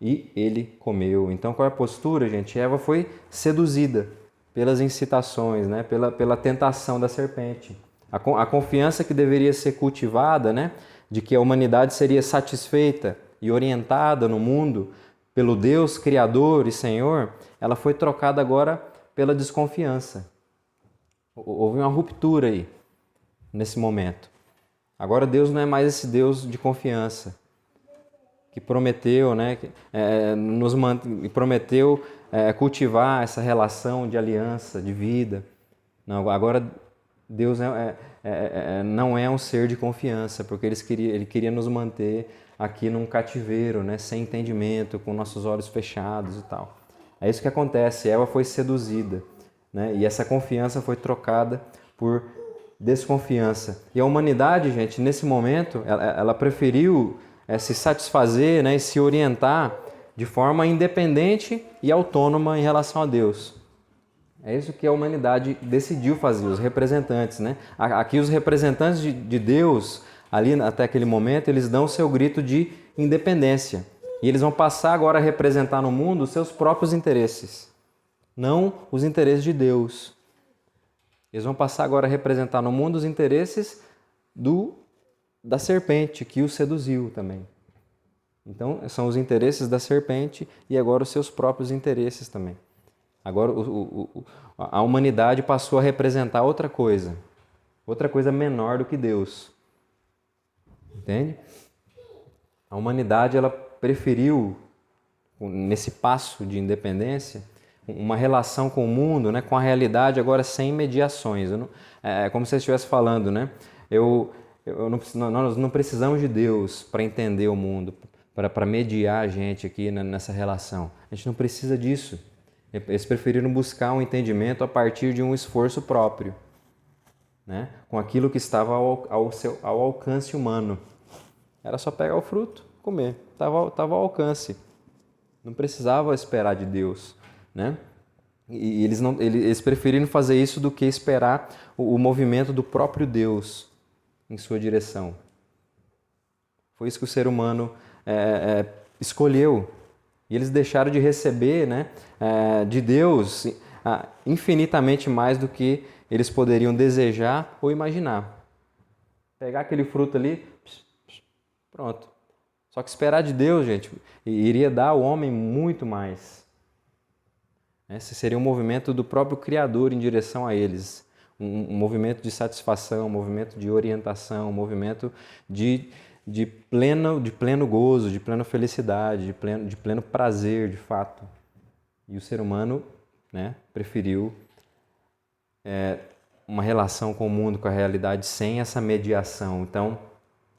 e ele comeu. Então, qual é a postura, gente? Eva foi seduzida pelas incitações, né? pela tentação da serpente. A confiança que deveria ser cultivada, né, de que a humanidade seria satisfeita e orientada no mundo pelo Deus Criador e Senhor, ela foi trocada agora pela desconfiança. Houve uma ruptura aí, nesse momento. Agora Deus não é mais esse Deus de confiança, que prometeu, né, prometeu cultivar essa relação de aliança, de vida. Não, agora Deus não é um ser de confiança, porque Ele queria nos manter aqui num cativeiro, né, sem entendimento, com nossos olhos fechados e tal. É isso que acontece, Eva foi seduzida, né, e essa confiança foi trocada por desconfiança. E a humanidade, gente, nesse momento, ela preferiu se satisfazer, né, e se orientar de forma independente e autônoma em relação a Deus. É isso que a humanidade decidiu fazer, os representantes, né? Aqui os representantes de Deus, ali até aquele momento, eles dão o seu grito de independência. E eles vão passar agora a representar no mundo os seus próprios interesses, não os interesses de Deus. Eles vão passar agora a representar no mundo os interesses da serpente que o seduziu também. Então, são os interesses da serpente e agora os seus próprios interesses também. Agora a humanidade passou a representar outra coisa menor do que Deus. Entende? A humanidade ela preferiu, nesse passo de independência, uma relação com o mundo, né, com a realidade agora sem mediações. É como se você estivesse falando, né? Nós não precisamos de Deus para entender o mundo, para mediar a gente aqui nessa relação. A gente não precisa disso. Eles preferiram buscar um entendimento a partir de um esforço próprio, né? Com aquilo que estava ao alcance humano. Era só pegar o fruto, comer. Estava ao alcance. Não precisava esperar de Deus, né? E eles preferiram fazer isso do que esperar o movimento do próprio Deus em sua direção. Foi isso que o ser humano escolheu. E eles deixaram de receber, né, de Deus infinitamente mais do que eles poderiam desejar ou imaginar. Pegar aquele fruto ali, pronto. Só que esperar de Deus, gente, iria dar ao homem muito mais. Esse seria um movimento do próprio Criador em direção a eles. Um movimento de satisfação, um movimento de orientação, um movimento de pleno gozo, de plena felicidade, de pleno prazer, de fato. E o ser humano, né, preferiu uma relação com o mundo, com a realidade, sem essa mediação. Então,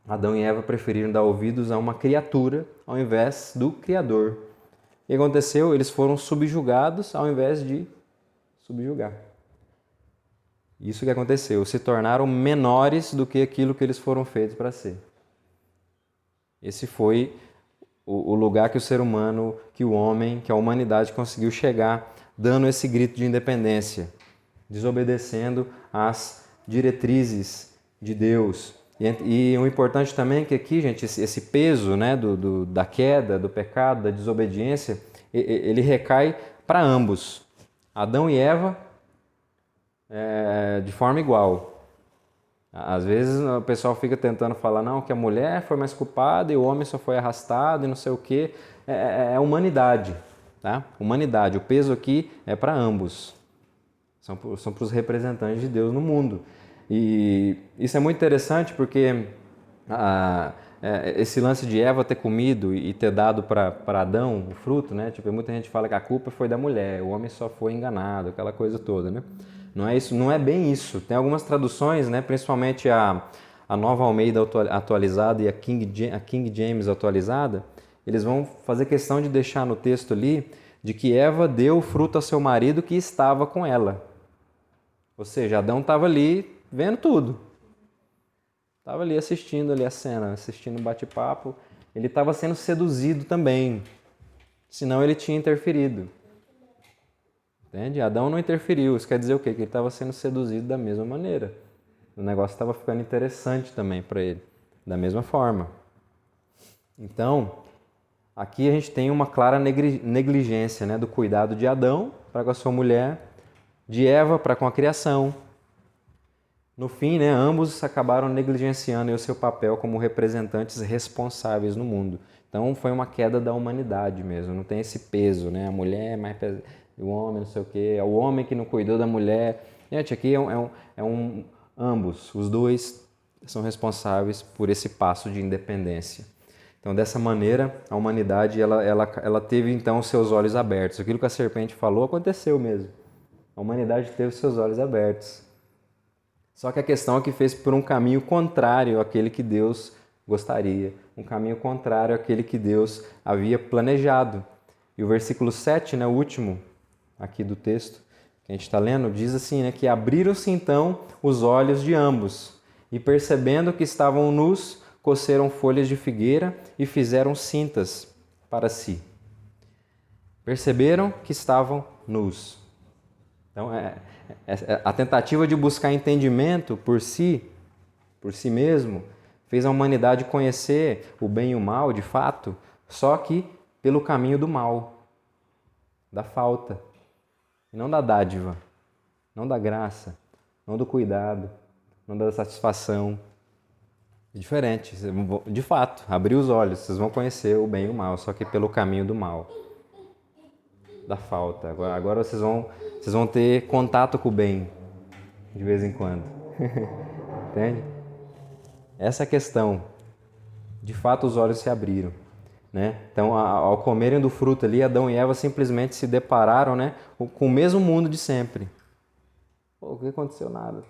Adão e Eva preferiram dar ouvidos a uma criatura ao invés do Criador. O que aconteceu? Eles foram subjugados ao invés de subjugar. Isso que aconteceu. Se tornaram menores do que aquilo que eles foram feitos para ser. Esse foi o lugar que o ser humano, que o homem, que a humanidade conseguiu chegar, dando esse grito de independência, desobedecendo às diretrizes de Deus. E o importante também é que aqui, gente, esse peso, né, da queda, do pecado, da desobediência, ele recai para ambos, Adão e Eva, de forma igual. Às vezes o pessoal fica tentando falar não, que a mulher foi mais culpada e o homem só foi arrastado e não sei o quê. É humanidade, tá? Humanidade. O peso aqui é para ambos. São para os representantes de Deus no mundo. E isso é muito interessante porque esse lance de Eva ter comido e ter dado para Adão o fruto, né? Tipo, muita gente fala que a culpa foi da mulher, o homem só foi enganado, aquela coisa toda, né? Não é isso, não é bem isso. Tem algumas traduções, né, principalmente a Nova Almeida atualizada e a King James atualizada, eles vão fazer questão de deixar no texto ali de que Eva deu fruto a seu marido que estava com ela. Ou seja, Adão estava ali vendo tudo. Estava ali assistindo ali a cena, assistindo o bate-papo. Ele estava sendo seduzido também, senão ele tinha interferido. Entende? Adão não interferiu, isso quer dizer o quê? Que ele estava sendo seduzido da mesma maneira. O negócio estava ficando interessante também para ele, da mesma forma. Então, aqui a gente tem uma clara negligência, né, do cuidado de Adão para com a sua mulher, de Eva para com a criação. No fim, né, ambos acabaram negligenciando o seu papel como representantes responsáveis no mundo. Então foi uma queda da humanidade mesmo, não tem esse peso, né? A mulher é mais pesada, o homem não sei o quê, é o homem que não cuidou da mulher. Gente, aqui ambos, os dois são responsáveis por esse passo de independência. Então, dessa maneira, a humanidade ela teve então seus olhos abertos. Aquilo que a serpente falou aconteceu mesmo. A humanidade teve seus olhos abertos. Só que a questão é que fez por um caminho contrário àquele que Deus gostaria, um caminho contrário àquele que Deus havia planejado. E o versículo 7, né, o último aqui do texto que a gente está lendo, diz assim, né, que abriram-se então os olhos de ambos e percebendo que estavam nus, coceram folhas de figueira e fizeram cintas para si. Perceberam que estavam nus. Então, a tentativa de buscar entendimento por si mesmo, fez a humanidade conhecer o bem e o mal, de fato, só que pelo caminho do mal, da falta, e não da dádiva, não da graça, não do cuidado, não da satisfação. É diferente, de fato, abrir os olhos, vocês vão conhecer o bem e o mal, só que pelo caminho do mal, da falta. Agora vocês vão ter contato com o bem, de vez em quando. Entende? Essa é a questão. De fato, os olhos se abriram. Né? Então, ao comerem do fruto ali, Adão e Eva simplesmente se depararam, né, com o mesmo mundo de sempre. Pô, o que aconteceu? Nada.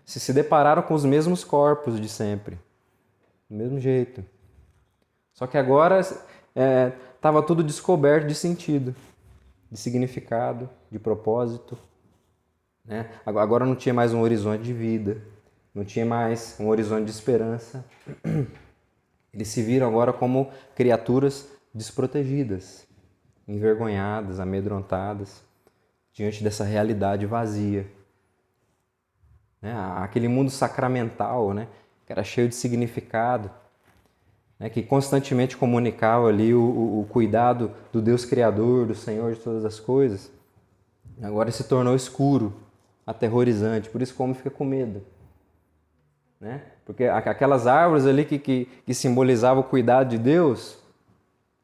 Se depararam com os mesmos corpos de sempre. Do mesmo jeito. Só que agora estava tudo descoberto de sentido, de significado, de propósito. Né? Agora não tinha mais um horizonte de vida, não tinha mais um horizonte de esperança. Eles se viram agora como criaturas desprotegidas, envergonhadas, amedrontadas, diante dessa realidade vazia. Né? Aquele mundo sacramental, né? Que era cheio de significado, né? Que constantemente comunicava ali o cuidado do Deus Criador, do Senhor de todas as coisas, agora se tornou escuro, aterrorizante, por isso que o homem fica com medo. Né? Porque aquelas árvores ali que simbolizavam o cuidado de Deus,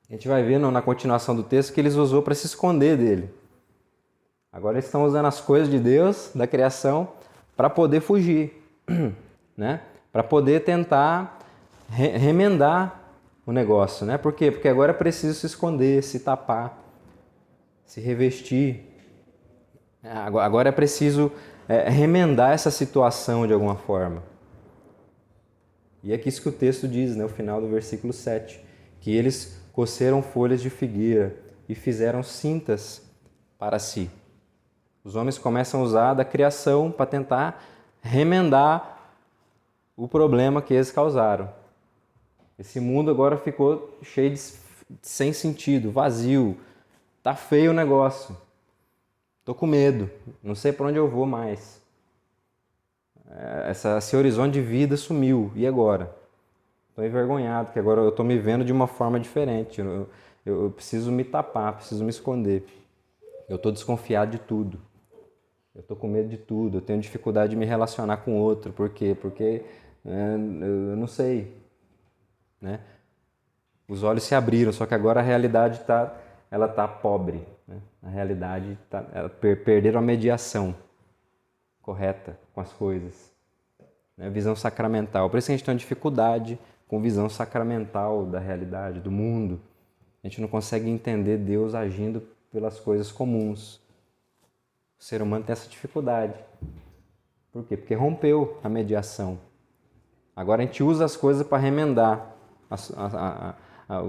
a gente vai ver na continuação do texto que eles usou para se esconder dele. Agora eles estão usando as coisas de Deus, da criação, para poder fugir, né? Para poder tentar remendar o negócio. Né? Por quê? Porque agora é preciso se esconder, se tapar, se revestir. Agora é preciso remendar essa situação de alguma forma. E é isso que o texto diz, né, no final do versículo 7, que eles coceram folhas de figueira e fizeram cintas para si. Os homens começam a usar da criação para tentar remendar o problema que eles causaram. Esse mundo agora ficou cheio sem sentido, vazio, tá feio o negócio. Tô com medo, não sei para onde eu vou mais. Esse horizonte de vida sumiu. E agora? Estou envergonhado, porque agora eu estou me vendo de uma forma diferente. Eu preciso me tapar, preciso me esconder. Eu estou desconfiado de tudo. Eu estou com medo de tudo. Eu tenho dificuldade de me relacionar com o outro. Por quê? Porque eu não sei. Né? Os olhos se abriram, só que agora a realidade está pobre. Né? A realidade perderam a mediação correta com as coisas, né? Visão sacramental. Por isso que a gente tem uma dificuldade com visão sacramental da realidade, do mundo. A gente não consegue entender Deus agindo pelas coisas comuns. O ser humano tem essa dificuldade. Por quê? Porque rompeu a mediação. Agora a gente usa as coisas para remendar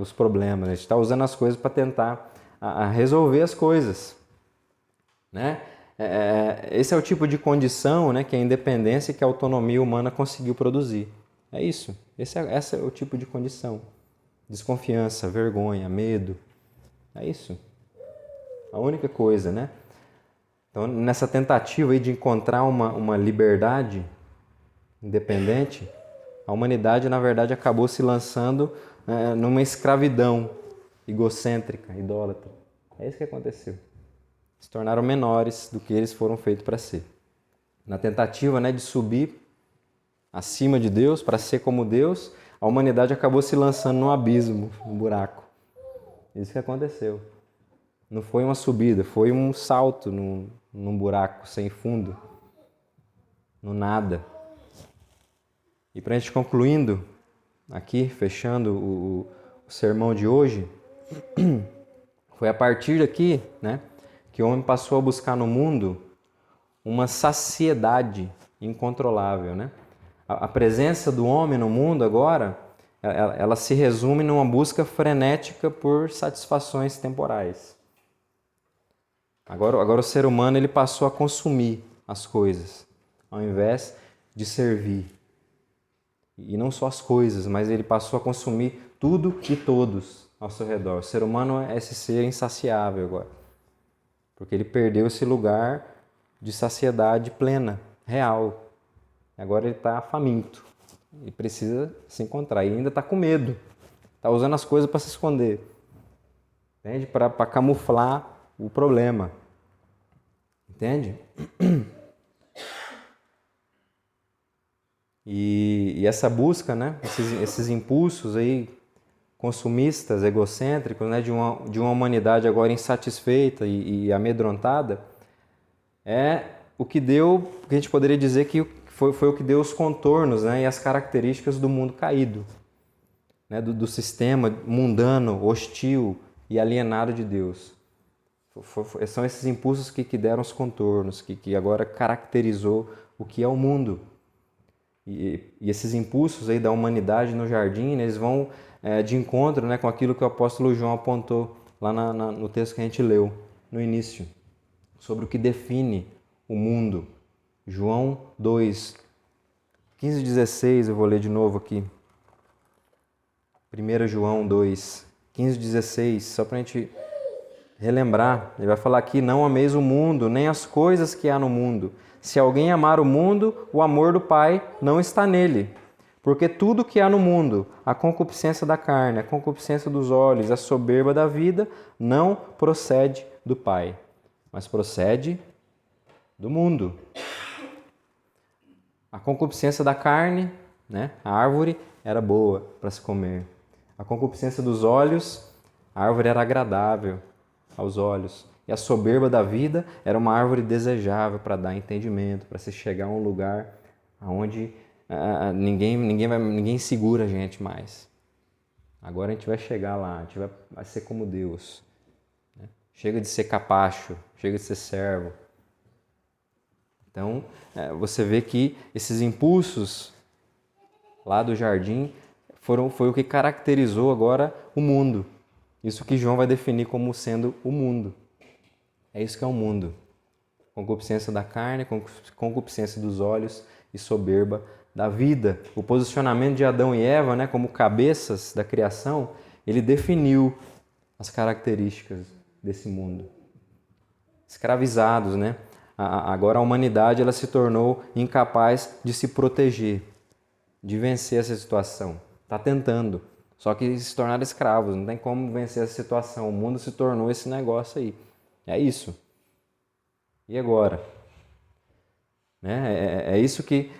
os problemas. A gente está usando as coisas para tentar resolver as coisas, né? Esse é o tipo de condição, né, que a independência e que a autonomia humana conseguiu produzir. É isso. Esse é o tipo de condição. Desconfiança, vergonha, medo. É isso. A única coisa, né? Então, nessa tentativa aí de encontrar uma liberdade independente, a humanidade, na verdade, acabou se lançando numa escravidão egocêntrica, idólatra. É isso que aconteceu. Se tornaram menores do que eles foram feitos para ser. Na tentativa, né, de subir acima de Deus, para ser como Deus, a humanidade acabou se lançando num abismo, num buraco. Isso que aconteceu. Não foi uma subida, foi um salto num buraco sem fundo, no nada. E para a gente concluindo, aqui, fechando o sermão de hoje, foi a partir daqui, né, que o homem passou a buscar no mundo uma saciedade incontrolável, né? A presença do homem no mundo agora, ela se resume numa busca frenética por satisfações temporais. Agora o ser humano ele passou a consumir as coisas, ao invés de servir. E não só as coisas, mas ele passou a consumir tudo e todos ao seu redor. O ser humano é esse ser insaciável agora, porque ele perdeu esse lugar de saciedade plena, real. Agora ele está faminto e precisa se encontrar. E ainda está com medo, está usando as coisas para se esconder, entende? Para camuflar o problema, entende? E essa busca, né? Esses impulsos aí consumistas, egocêntricos, né? de uma humanidade agora insatisfeita e amedrontada, é o que a gente poderia dizer que foi o que deu os contornos, né? E as características do mundo caído, né? do sistema mundano, hostil e alienado de Deus. São esses impulsos que deram os contornos, que agora caracterizou o que é o mundo. E esses impulsos aí da humanidade no jardim, né, eles vão de encontro, né, com aquilo que o apóstolo João apontou lá no texto que a gente leu no início, sobre o que define o mundo. João 2, 15 e 16, eu vou ler de novo aqui. 1 João 2, 15 e 16, só para a gente relembrar. Ele vai falar aqui: não ameis o mundo, nem as coisas que há no mundo. Se alguém amar o mundo, o amor do Pai não está nele. Porque tudo que há no mundo, a concupiscência da carne, a concupiscência dos olhos, a soberba da vida, não procede do Pai, mas procede do mundo. A concupiscência da carne, né? A árvore era boa para se comer. A concupiscência dos olhos, a árvore era agradável aos olhos. E a soberba da vida era uma árvore desejável para dar entendimento, para se chegar a um lugar onde ninguém segura a gente mais. Agora a gente vai chegar lá, a gente vai ser como Deus. Né? Chega de ser capacho, chega de ser servo. Então, você vê que esses impulsos lá do jardim foi o que caracterizou agora o mundo. Isso que João vai definir como sendo o mundo. É isso que é o mundo. Concupiscência da carne, concupiscência dos olhos e soberba da vida. O posicionamento de Adão e Eva, né, como cabeças da criação, ele definiu as características desse mundo. Escravizados, né? Agora a humanidade ela se tornou incapaz de se proteger, de vencer essa situação. Está tentando, só que se tornaram escravos, não tem como vencer essa situação. O mundo se tornou esse negócio aí. É isso. E agora? É isso que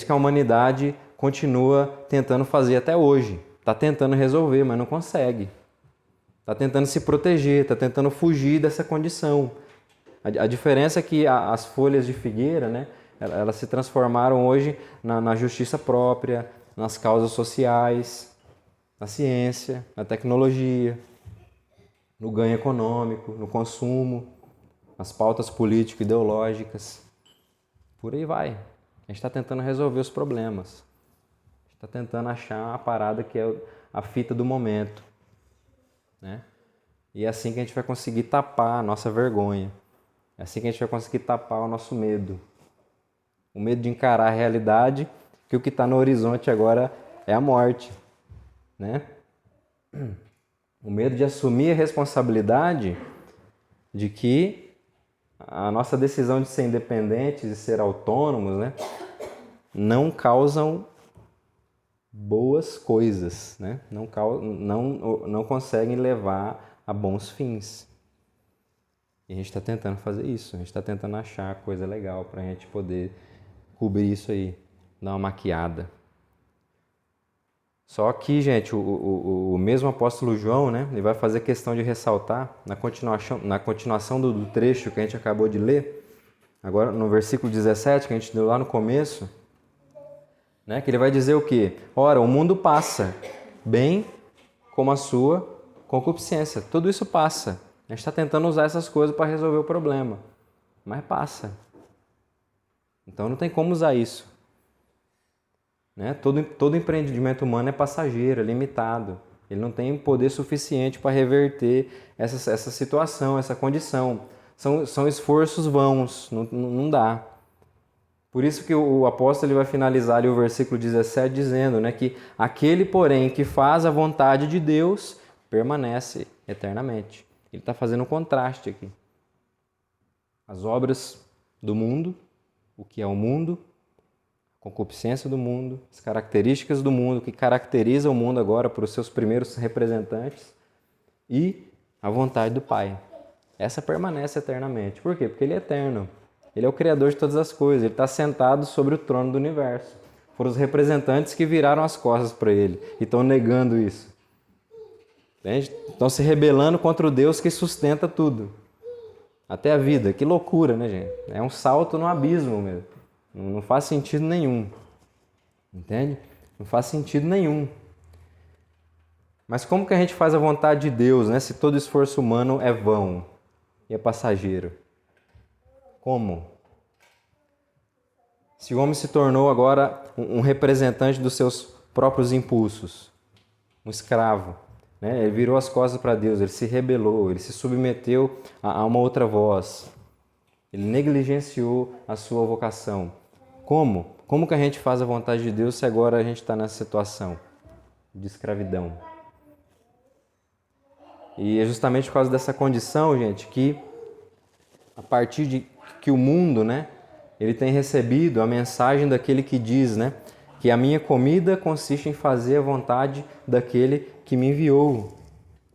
a humanidade continua tentando fazer até hoje. Está tentando resolver, mas não consegue. Está tentando se proteger, está tentando fugir dessa condição. A diferença é que as folhas de figueira, né, elas se transformaram hoje na justiça própria, nas causas sociais, na ciência, na tecnologia, no ganho econômico, no consumo, nas pautas político-ideológicas. Por aí vai. A gente está tentando resolver os problemas. A gente está tentando achar a parada que é a fita do momento. Né? E é assim que a gente vai conseguir tapar a nossa vergonha. É assim que a gente vai conseguir tapar o nosso medo. O medo de encarar a realidade, que o que está no horizonte agora é a morte. Né? O medo de assumir a responsabilidade de que a nossa decisão de ser independentes, de ser autônomos, né, não causam boas coisas, né? Não conseguem levar a bons fins. E a gente está tentando fazer isso, a gente está tentando achar coisa legal para a gente poder cobrir isso aí, dar uma maquiada. Só que, gente, o mesmo apóstolo João, né, ele vai fazer questão de ressaltar, na continuação do trecho que a gente acabou de ler, agora no versículo 17, que a gente deu lá no começo, né, que ele vai dizer o quê? Ora, o mundo passa, bem como a sua concupiscência. Tudo isso passa. A gente está tentando usar essas coisas para resolver o problema, mas passa. Então não tem como usar isso. Né? Todo empreendimento humano é passageiro, é limitado. Ele não tem poder suficiente para reverter essa situação, essa condição. São esforços vãos, não dá. Por isso que o apóstolo ele vai finalizar ali o versículo 17 dizendo, né, que aquele, porém, que faz a vontade de Deus permanece eternamente. Ele está fazendo um contraste aqui. As obras do mundo, o que é o mundo, a concupiscência do mundo, as características do mundo, o que caracteriza o mundo agora para os seus primeiros representantes, e a vontade do Pai. Essa permanece eternamente. Por quê? Porque Ele é eterno. Ele é o Criador de todas as coisas. Ele está sentado sobre o trono do universo. Foram os representantes que viraram as costas para Ele e estão negando isso. Entende? Estão se rebelando contra o Deus que sustenta tudo. Até a vida. Que loucura, né, gente? É um salto no abismo mesmo. Não faz sentido nenhum. Entende? Não faz sentido nenhum. Mas como que a gente faz a vontade de Deus, né? Se todo esforço humano é vão e é passageiro? Como? Se o homem se tornou agora um representante dos seus próprios impulsos, um escravo, né? Ele virou as costas para Deus, ele se rebelou, ele se submeteu a uma outra voz, ele negligenciou a sua vocação. Como? Como que a gente faz a vontade de Deus se agora a gente está nessa situação de escravidão? E é justamente por causa dessa condição, gente, que a partir de que o mundo, né, ele tem recebido a mensagem daquele que diz, né, que a minha comida consiste em fazer a vontade daquele que me enviou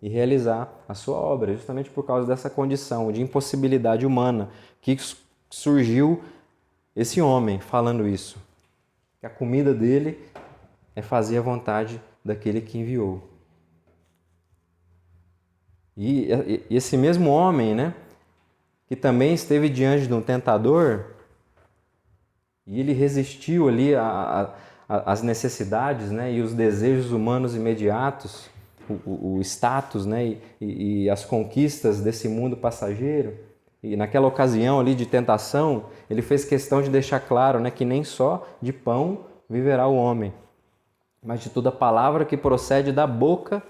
e realizar a sua obra, justamente por causa dessa condição de impossibilidade humana que surgiu esse homem falando isso, que a comida dele é fazer a vontade daquele que enviou. E esse mesmo homem, né, que também esteve diante de um tentador, e ele resistiu ali às necessidades, né, e os desejos humanos imediatos, o status, né, e as conquistas desse mundo passageiro. E naquela ocasião ali de tentação, ele fez questão de deixar claro, né, que nem só de pão viverá o homem, mas de toda palavra que procede da boca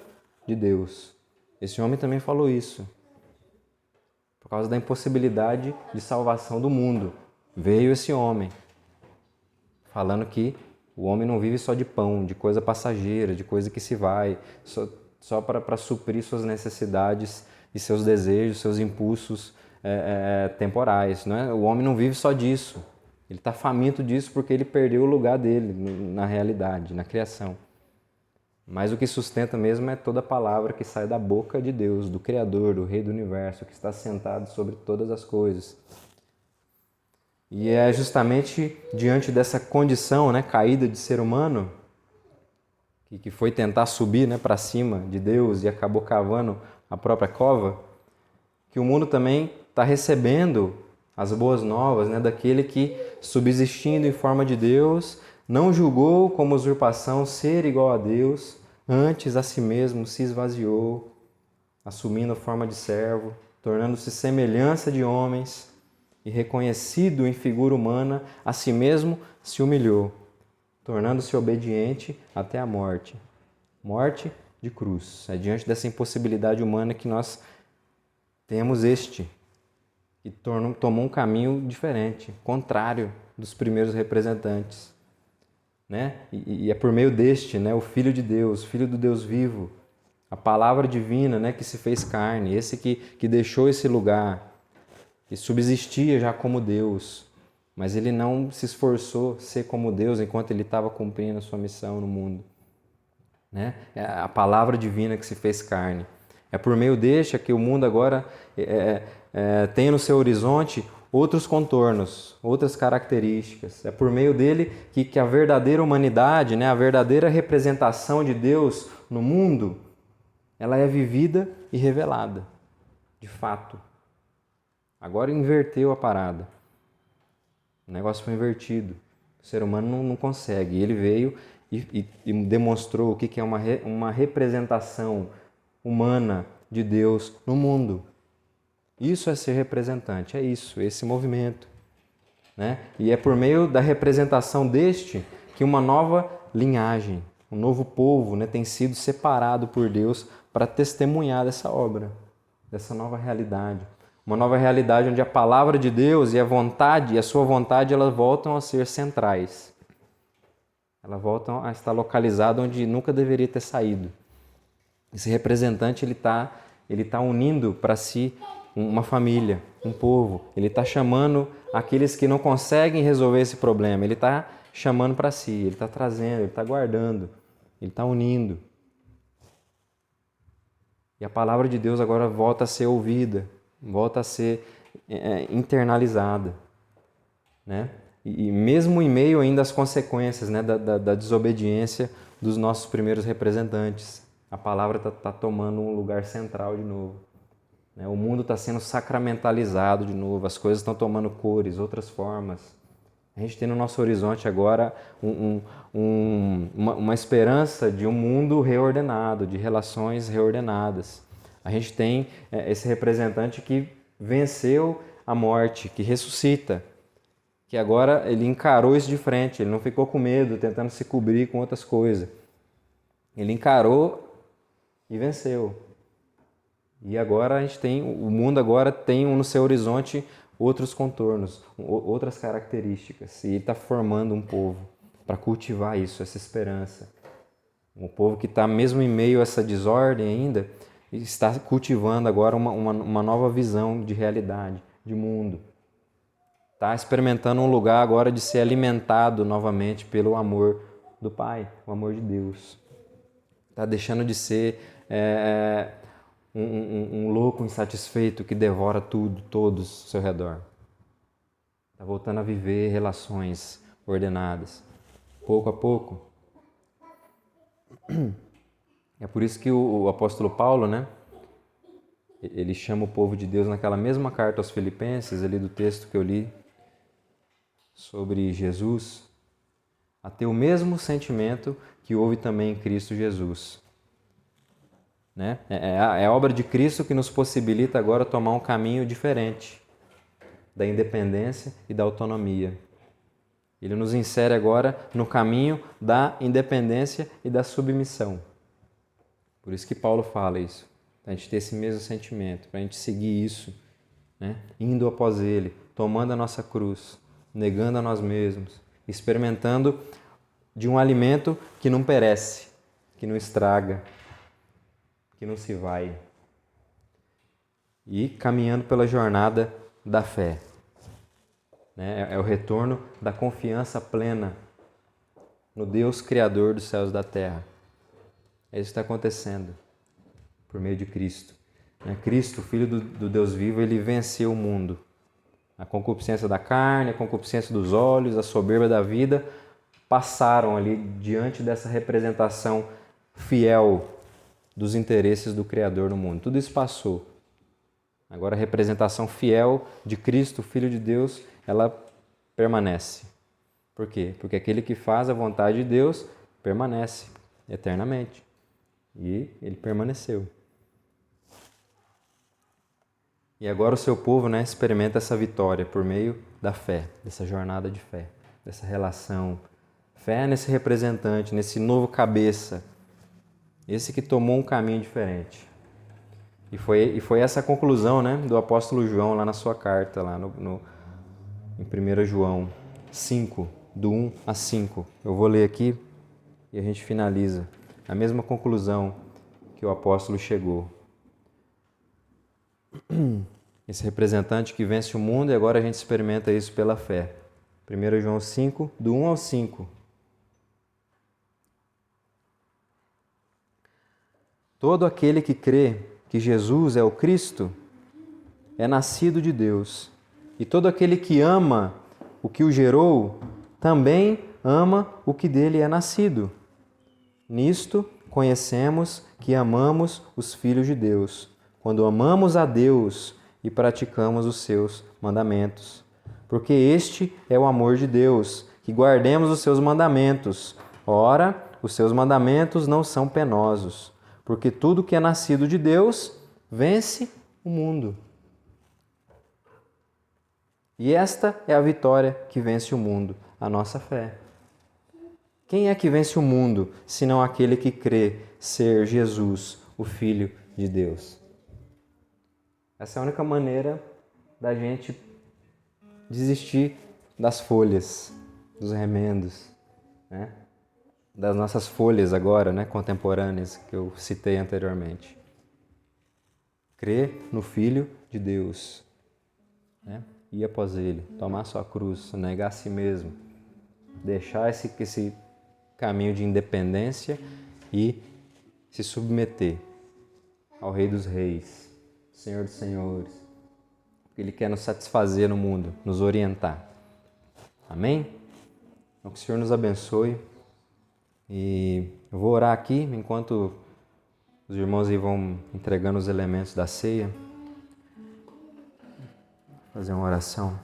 de Deus. Esse homem também falou isso. Por causa da impossibilidade de salvação do mundo, veio esse homem, falando que o homem não vive só de pão, de coisa passageira, de coisa que se vai, só para suprir suas necessidades e seus desejos, seus impulsos temporais. Não é? O homem não vive só disso. Ele está faminto disso porque ele perdeu o lugar dele na realidade, na criação. Mas o que sustenta mesmo é toda a palavra que sai da boca de Deus, do Criador, do Rei do Universo, que está sentado sobre todas as coisas. E é justamente diante dessa condição, né, caída de ser humano, que foi tentar subir, né, para cima de Deus e acabou cavando a própria cova, que o mundo também está recebendo as boas novas, né, daquele que, subsistindo em forma de Deus, não julgou como usurpação ser igual a Deus, antes a si mesmo se esvaziou, assumindo a forma de servo, tornando-se semelhança de homens e reconhecido em figura humana, a si mesmo se humilhou, tornando-se obediente até a morte. Morte de cruz. É diante dessa impossibilidade humana que nós temos este, que tomou um caminho diferente, contrário dos primeiros representantes. Né? E é por meio deste, né, o Filho de Deus, Filho do Deus vivo, a palavra divina, né, que se fez carne, esse que deixou esse lugar, que subsistia já como Deus, mas ele não se esforçou a ser como Deus enquanto ele estava cumprindo a sua missão no mundo. Né? É a palavra divina que se fez carne. É por meio deste que o mundo agora tem no seu horizonte outros contornos, outras características. É por meio dele que a verdadeira humanidade, né, a verdadeira representação de Deus no mundo, ela é vivida e revelada, de fato. Agora inverteu a parada. O negócio foi invertido. O ser humano não consegue. Ele veio e demonstrou o que é uma representação humana de Deus no mundo. Isso é ser representante, é isso, esse movimento. Né? E é por meio da representação deste que uma nova linhagem, um novo povo, né, tem sido separado por Deus para testemunhar dessa obra, dessa nova realidade. Uma nova realidade onde a palavra de Deus e a vontade, e a sua vontade, elas voltam a ser centrais. Elas voltam a estar localizadas onde nunca deveria ter saído. Esse representante, ele tá unindo para si uma família, um povo. Ele está chamando aqueles que não conseguem resolver esse problema. Ele está chamando para si, ele está trazendo, ele está guardando, ele está unindo. E a palavra de Deus agora volta a ser ouvida, volta a ser internalizada. Né? E mesmo em meio ainda às consequências, né, da desobediência dos nossos primeiros representantes, a palavra está tomando um lugar central de novo. O mundo está sendo sacramentalizado de novo, as coisas estão tomando cores, outras formas. A gente tem no nosso horizonte agora uma esperança de um mundo reordenado, de relações reordenadas. A gente tem esse representante que venceu a morte, que ressuscita, que agora ele encarou isso de frente, ele não ficou com medo, tentando se cobrir com outras coisas. Ele encarou e venceu. E agora a gente tem, o mundo agora tem no seu horizonte outros contornos, outras características. E ele está formando um povo para cultivar isso, essa esperança. Um povo que está mesmo em meio a essa desordem ainda, está cultivando agora uma nova visão de realidade, de mundo. Está experimentando um lugar agora de ser alimentado novamente pelo amor do Pai, o amor de Deus. Está deixando de ser um louco insatisfeito que devora tudo, todos ao seu redor. Está voltando a viver relações ordenadas, pouco a pouco. É por isso que o apóstolo Paulo, né, ele chama o povo de Deus naquela mesma carta aos Filipenses, ali do texto que eu li sobre Jesus, a ter o mesmo sentimento que houve também em Cristo Jesus. Né? É a obra de Cristo que nos possibilita agora tomar um caminho diferente da independência e da autonomia. Ele nos insere agora no caminho da independência e da submissão. Por isso que Paulo fala isso, para a gente ter esse mesmo sentimento, para a gente seguir isso, né? Indo após Ele, tomando a nossa cruz, negando a nós mesmos, experimentando de um alimento que não perece, que não estraga, que não se vai. E caminhando pela jornada da fé. É o retorno da confiança plena no Deus Criador dos céus e da terra. É isso que está acontecendo por meio de Cristo. Cristo, Filho do Deus vivo, ele venceu o mundo. A concupiscência da carne, a concupiscência dos olhos, a soberba da vida passaram ali diante dessa representação fiel dos interesses do Criador no mundo. Tudo isso passou. Agora a representação fiel de Cristo, Filho de Deus, ela permanece. Por quê? Porque aquele que faz a vontade de Deus permanece eternamente. E ele permaneceu. E agora o seu povo, né, experimenta essa vitória por meio da fé, dessa jornada de fé, dessa relação. Fé nesse representante, nesse novo cabeça, esse que tomou um caminho diferente. E foi essa a conclusão, né, do apóstolo João lá na sua carta, lá em 1 João 5, do 1 a 5. Eu vou ler aqui e a gente finaliza. A mesma conclusão que o apóstolo chegou. Esse representante que vence o mundo e agora a gente experimenta isso pela fé. 1 João 5, do 1 ao 5. Todo aquele que crê que Jesus é o Cristo é nascido de Deus. E todo aquele que ama o que o gerou, também ama o que dele é nascido. Nisto conhecemos que amamos os filhos de Deus, quando amamos a Deus e praticamos os seus mandamentos. Porque este é o amor de Deus, que guardemos os seus mandamentos. Ora, os seus mandamentos não são penosos, porque tudo que é nascido de Deus vence o mundo. E esta é a vitória que vence o mundo, a nossa fé. Quem é que vence o mundo, senão aquele que crê ser Jesus, o Filho de Deus? Essa é a única maneira da gente desistir das folhas, dos remendos, né? Das nossas folhas agora, né, contemporâneas, que eu citei anteriormente. Crer no Filho de Deus, né? Ir após Ele, tomar sua cruz, negar a si mesmo, deixar esse caminho de independência e se submeter ao Rei dos Reis, Senhor dos Senhores. Ele quer nos satisfazer no mundo, nos orientar. Amém? Então que o Senhor nos abençoe. E eu vou orar aqui enquanto os irmãos aí vão entregando os elementos da ceia. Fazer uma oração.